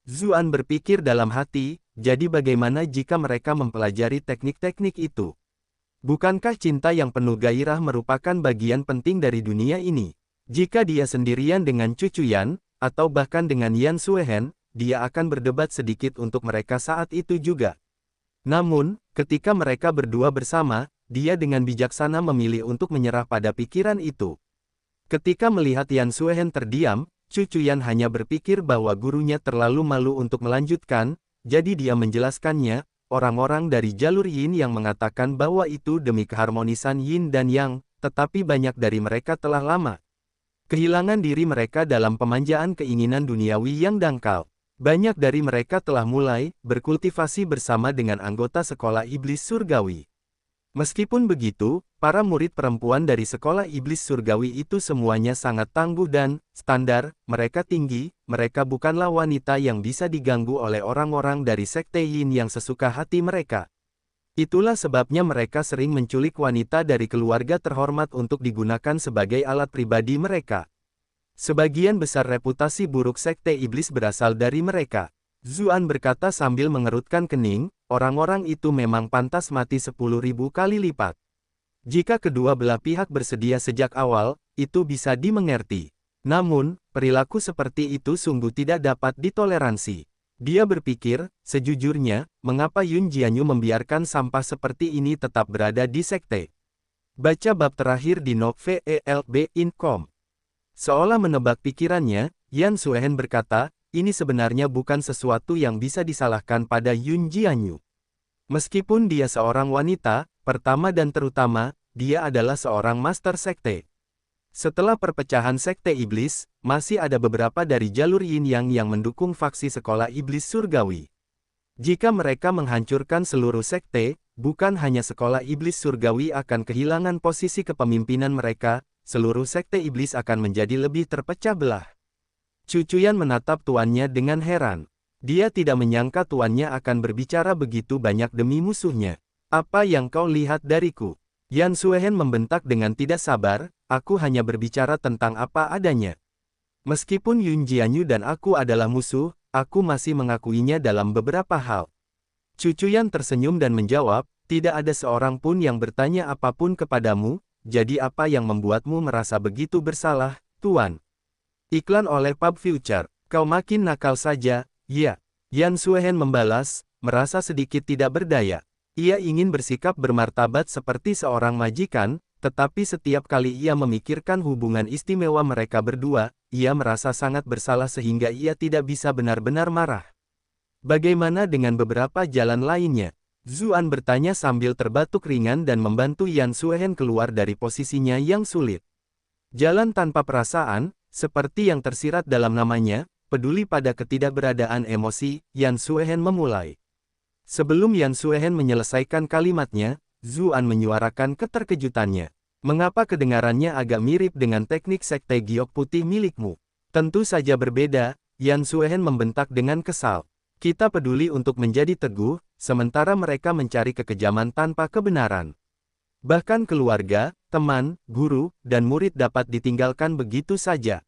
Zuan berpikir dalam hati, jadi bagaimana jika mereka mempelajari teknik-teknik itu? Bukankah cinta yang penuh gairah merupakan bagian penting dari dunia ini? Jika dia sendirian dengan Cucu Yan, atau bahkan dengan Yan Suehen, dia akan berdebat sedikit untuk mereka saat itu juga. Namun, ketika mereka berdua bersama, dia dengan bijaksana memilih untuk menyerah pada pikiran itu. Ketika melihat Yan Suehen terdiam, Cucu Yan hanya berpikir bahwa gurunya terlalu malu untuk melanjutkan, jadi dia menjelaskannya. Orang-orang dari jalur Yin yang mengatakan bahwa itu demi keharmonisan Yin dan Yang, tetapi banyak dari mereka telah lama kehilangan diri mereka dalam pemanjaan keinginan duniawi yang dangkal. Banyak dari mereka telah mulai berkultivasi bersama dengan anggota sekolah iblis surgawi. Meskipun begitu, para murid perempuan dari sekolah iblis surgawi itu semuanya sangat tangguh dan standar, mereka tinggi, mereka bukanlah wanita yang bisa diganggu oleh orang-orang dari sekte Yin yang sesuka hati mereka. Itulah sebabnya mereka sering menculik wanita dari keluarga terhormat untuk digunakan sebagai alat pribadi mereka. Sebagian besar reputasi buruk sekte iblis berasal dari mereka. Zuan berkata sambil mengerutkan kening, orang-orang itu memang pantas mati 10.000 kali lipat. Jika kedua belah pihak bersedia sejak awal, itu bisa dimengerti. Namun, perilaku seperti itu sungguh tidak dapat ditoleransi. Dia berpikir, sejujurnya, mengapa Yun Jianyu membiarkan sampah seperti ini tetap berada di sekte. Baca bab terakhir di novelb.com. Seolah menebak pikirannya, Yan Suehen berkata, ini sebenarnya bukan sesuatu yang bisa disalahkan pada Yun Jianyu. Meskipun dia seorang wanita, pertama dan terutama, dia adalah seorang master sekte. Setelah perpecahan sekte iblis, masih ada beberapa dari jalur Yin Yang yang mendukung faksi sekolah iblis surgawi. Jika mereka menghancurkan seluruh sekte, bukan hanya sekolah iblis surgawi akan kehilangan posisi kepemimpinan mereka, seluruh sekte iblis akan menjadi lebih terpecah belah. Cucu Yan menatap tuannya dengan heran. Dia tidak menyangka tuannya akan berbicara begitu banyak demi musuhnya. Apa yang kau lihat dariku? Yan Suehen membentak dengan tidak sabar, aku hanya berbicara tentang apa adanya. Meskipun Yun Jianyu dan aku adalah musuh, aku masih mengakuinya dalam beberapa hal. Cucu Yan tersenyum dan menjawab, tidak ada seorang pun yang bertanya apapun kepadamu, jadi apa yang membuatmu merasa begitu bersalah, Tuan? Iklan oleh Pub Future, kau makin nakal saja, ya. Yan Suehen membalas, merasa sedikit tidak berdaya. Ia ingin bersikap bermartabat seperti seorang majikan, tetapi setiap kali ia memikirkan hubungan istimewa mereka berdua, ia merasa sangat bersalah sehingga ia tidak bisa benar-benar marah. Bagaimana dengan beberapa jalan lainnya? Zuan bertanya sambil terbatuk ringan dan membantu Yan Suehen keluar dari posisinya yang sulit. Jalan tanpa perasaan, seperti yang tersirat dalam namanya, peduli pada ketidakberadaan emosi, Yan Suehen memulai. Sebelum Yan Suehen menyelesaikan kalimatnya, Zuan menyuarakan keterkejutannya. Mengapa kedengarannya agak mirip dengan teknik sekte giok putih milikmu? Tentu saja berbeda, Yan Suehen membentak dengan kesal. Kita peduli untuk menjadi teguh, sementara mereka mencari kekejaman tanpa kebenaran. Bahkan keluarga, teman, guru, dan murid dapat ditinggalkan begitu saja.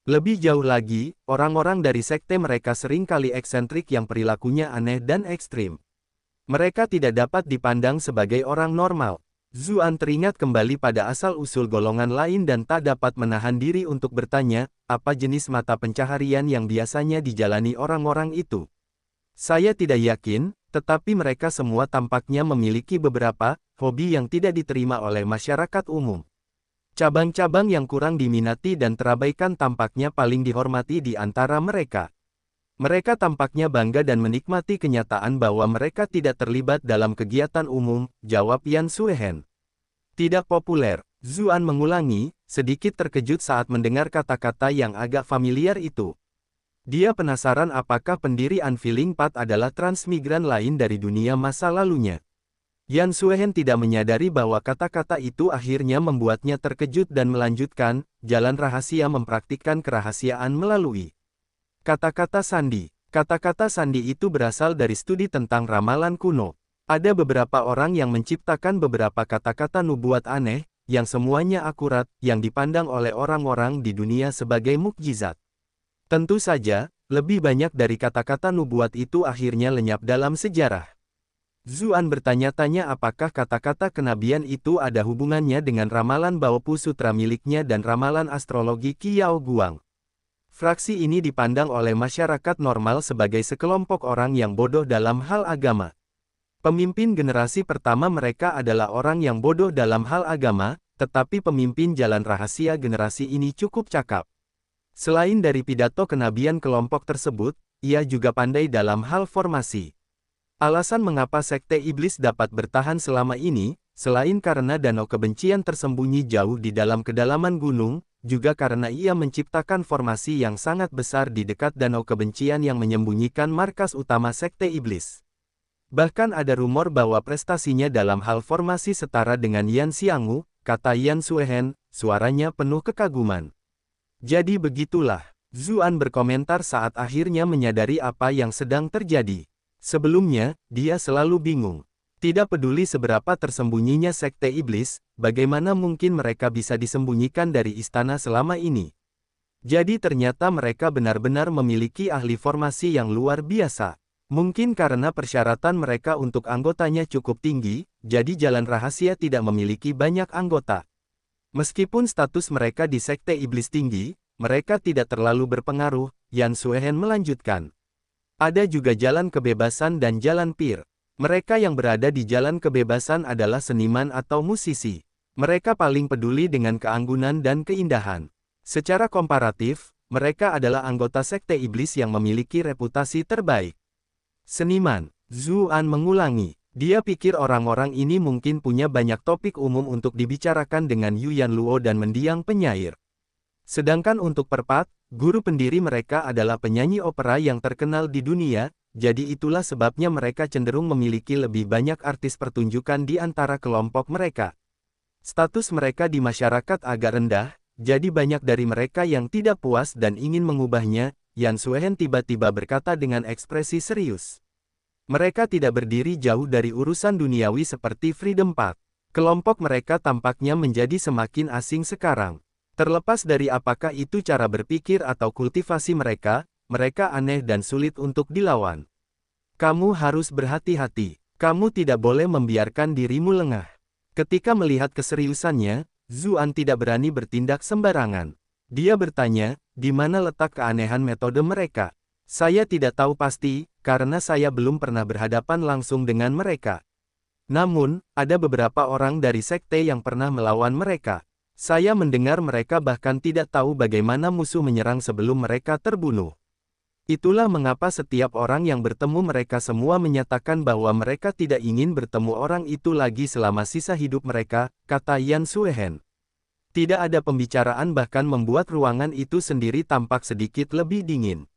Lebih jauh lagi, orang-orang dari sekte mereka seringkali eksentrik yang perilakunya aneh dan ekstrim. Mereka tidak dapat dipandang sebagai orang normal. Zuan teringat kembali pada asal-usul golongan lain dan tak dapat menahan diri untuk bertanya, apa jenis mata pencaharian yang biasanya dijalani orang-orang itu. Saya tidak yakin, tetapi mereka semua tampaknya memiliki beberapa hobi yang tidak diterima oleh masyarakat umum. Cabang-cabang yang kurang diminati dan terabaikan tampaknya paling dihormati di antara mereka. Mereka tampaknya bangga dan menikmati kenyataan bahwa mereka tidak terlibat dalam kegiatan umum, jawab Yan Suehen. Tidak populer, Zuan mengulangi, sedikit terkejut saat mendengar kata-kata yang agak familiar itu. Dia penasaran apakah pendiri Unfeeling Path adalah transmigran lain dari dunia masa lalunya. Yan Suehen tidak menyadari bahwa kata-kata itu akhirnya membuatnya terkejut dan melanjutkan, jalan rahasia mempraktikkan kerahasiaan melalui kata-kata sandi. Kata-kata sandi itu berasal dari studi tentang ramalan kuno. Ada beberapa orang yang menciptakan beberapa kata-kata nubuat aneh, yang semuanya akurat, yang dipandang oleh orang-orang di dunia sebagai mukjizat. Tentu saja, lebih banyak dari kata-kata nubuat itu akhirnya lenyap dalam sejarah. Zuan bertanya-tanya apakah kata-kata kenabian itu ada hubungannya dengan ramalan Baopu Sutra miliknya dan ramalan astrologi Qiao Guang. Fraksi ini dipandang oleh masyarakat normal sebagai sekelompok orang yang bodoh dalam hal agama. Pemimpin generasi pertama mereka adalah orang yang bodoh dalam hal agama, tetapi pemimpin jalan rahasia generasi ini cukup cakap. Selain dari pidato kenabian kelompok tersebut, ia juga pandai dalam hal formasi. Alasan mengapa sekte iblis dapat bertahan selama ini, selain karena danau kebencian tersembunyi jauh di dalam kedalaman gunung, juga karena ia menciptakan formasi yang sangat besar di dekat danau kebencian yang menyembunyikan markas utama sekte iblis. Bahkan ada rumor bahwa prestasinya dalam hal formasi setara dengan Yan Xiangwu, kata Yan Suehen, suaranya penuh kekaguman. Jadi begitulah, Zuan berkomentar saat akhirnya menyadari apa yang sedang terjadi. Sebelumnya, dia selalu bingung. Tidak peduli seberapa tersembunyinya sekte iblis, bagaimana mungkin mereka bisa disembunyikan dari istana selama ini. Jadi ternyata mereka benar-benar memiliki ahli formasi yang luar biasa. Mungkin karena persyaratan mereka untuk anggotanya cukup tinggi, jadi jalan rahasia tidak memiliki banyak anggota. Meskipun status mereka di sekte iblis tinggi, mereka tidak terlalu berpengaruh, Yan Suehen melanjutkan. Ada juga jalan kebebasan dan jalan pir. Mereka yang berada di jalan kebebasan adalah seniman atau musisi. Mereka paling peduli dengan keanggunan dan keindahan. Secara komparatif, mereka adalah anggota sekte iblis yang memiliki reputasi terbaik. Seniman, Zuan mengulangi. Dia pikir orang-orang ini mungkin punya banyak topik umum untuk dibicarakan dengan Yu Yanluo dan mendiang penyair. Sedangkan untuk perpat, guru pendiri mereka adalah penyanyi opera yang terkenal di dunia, jadi itulah sebabnya mereka cenderung memiliki lebih banyak artis pertunjukan di antara kelompok mereka. Status mereka di masyarakat agak rendah, jadi banyak dari mereka yang tidak puas dan ingin mengubahnya, Yan Suehen tiba-tiba berkata dengan ekspresi serius. Mereka tidak berdiri jauh dari urusan duniawi seperti Freedom Path. Kelompok mereka tampaknya menjadi semakin asing sekarang. Terlepas dari apakah itu cara berpikir atau kultivasi mereka, mereka aneh dan sulit untuk dilawan. Kamu harus berhati-hati. Kamu tidak boleh membiarkan dirimu lengah. Ketika melihat keseriusannya, Zuan tidak berani bertindak sembarangan. Dia bertanya, di mana letak keanehan metode mereka? Saya tidak tahu pasti, karena saya belum pernah berhadapan langsung dengan mereka. Namun, ada beberapa orang dari sekte yang pernah melawan mereka. Saya mendengar mereka bahkan tidak tahu bagaimana musuh menyerang sebelum mereka terbunuh. Itulah mengapa setiap orang yang bertemu mereka semua menyatakan bahwa mereka tidak ingin bertemu orang itu lagi selama sisa hidup mereka, kata Yan Suehen. Tidak ada pembicaraan bahkan membuat ruangan itu sendiri tampak sedikit lebih dingin.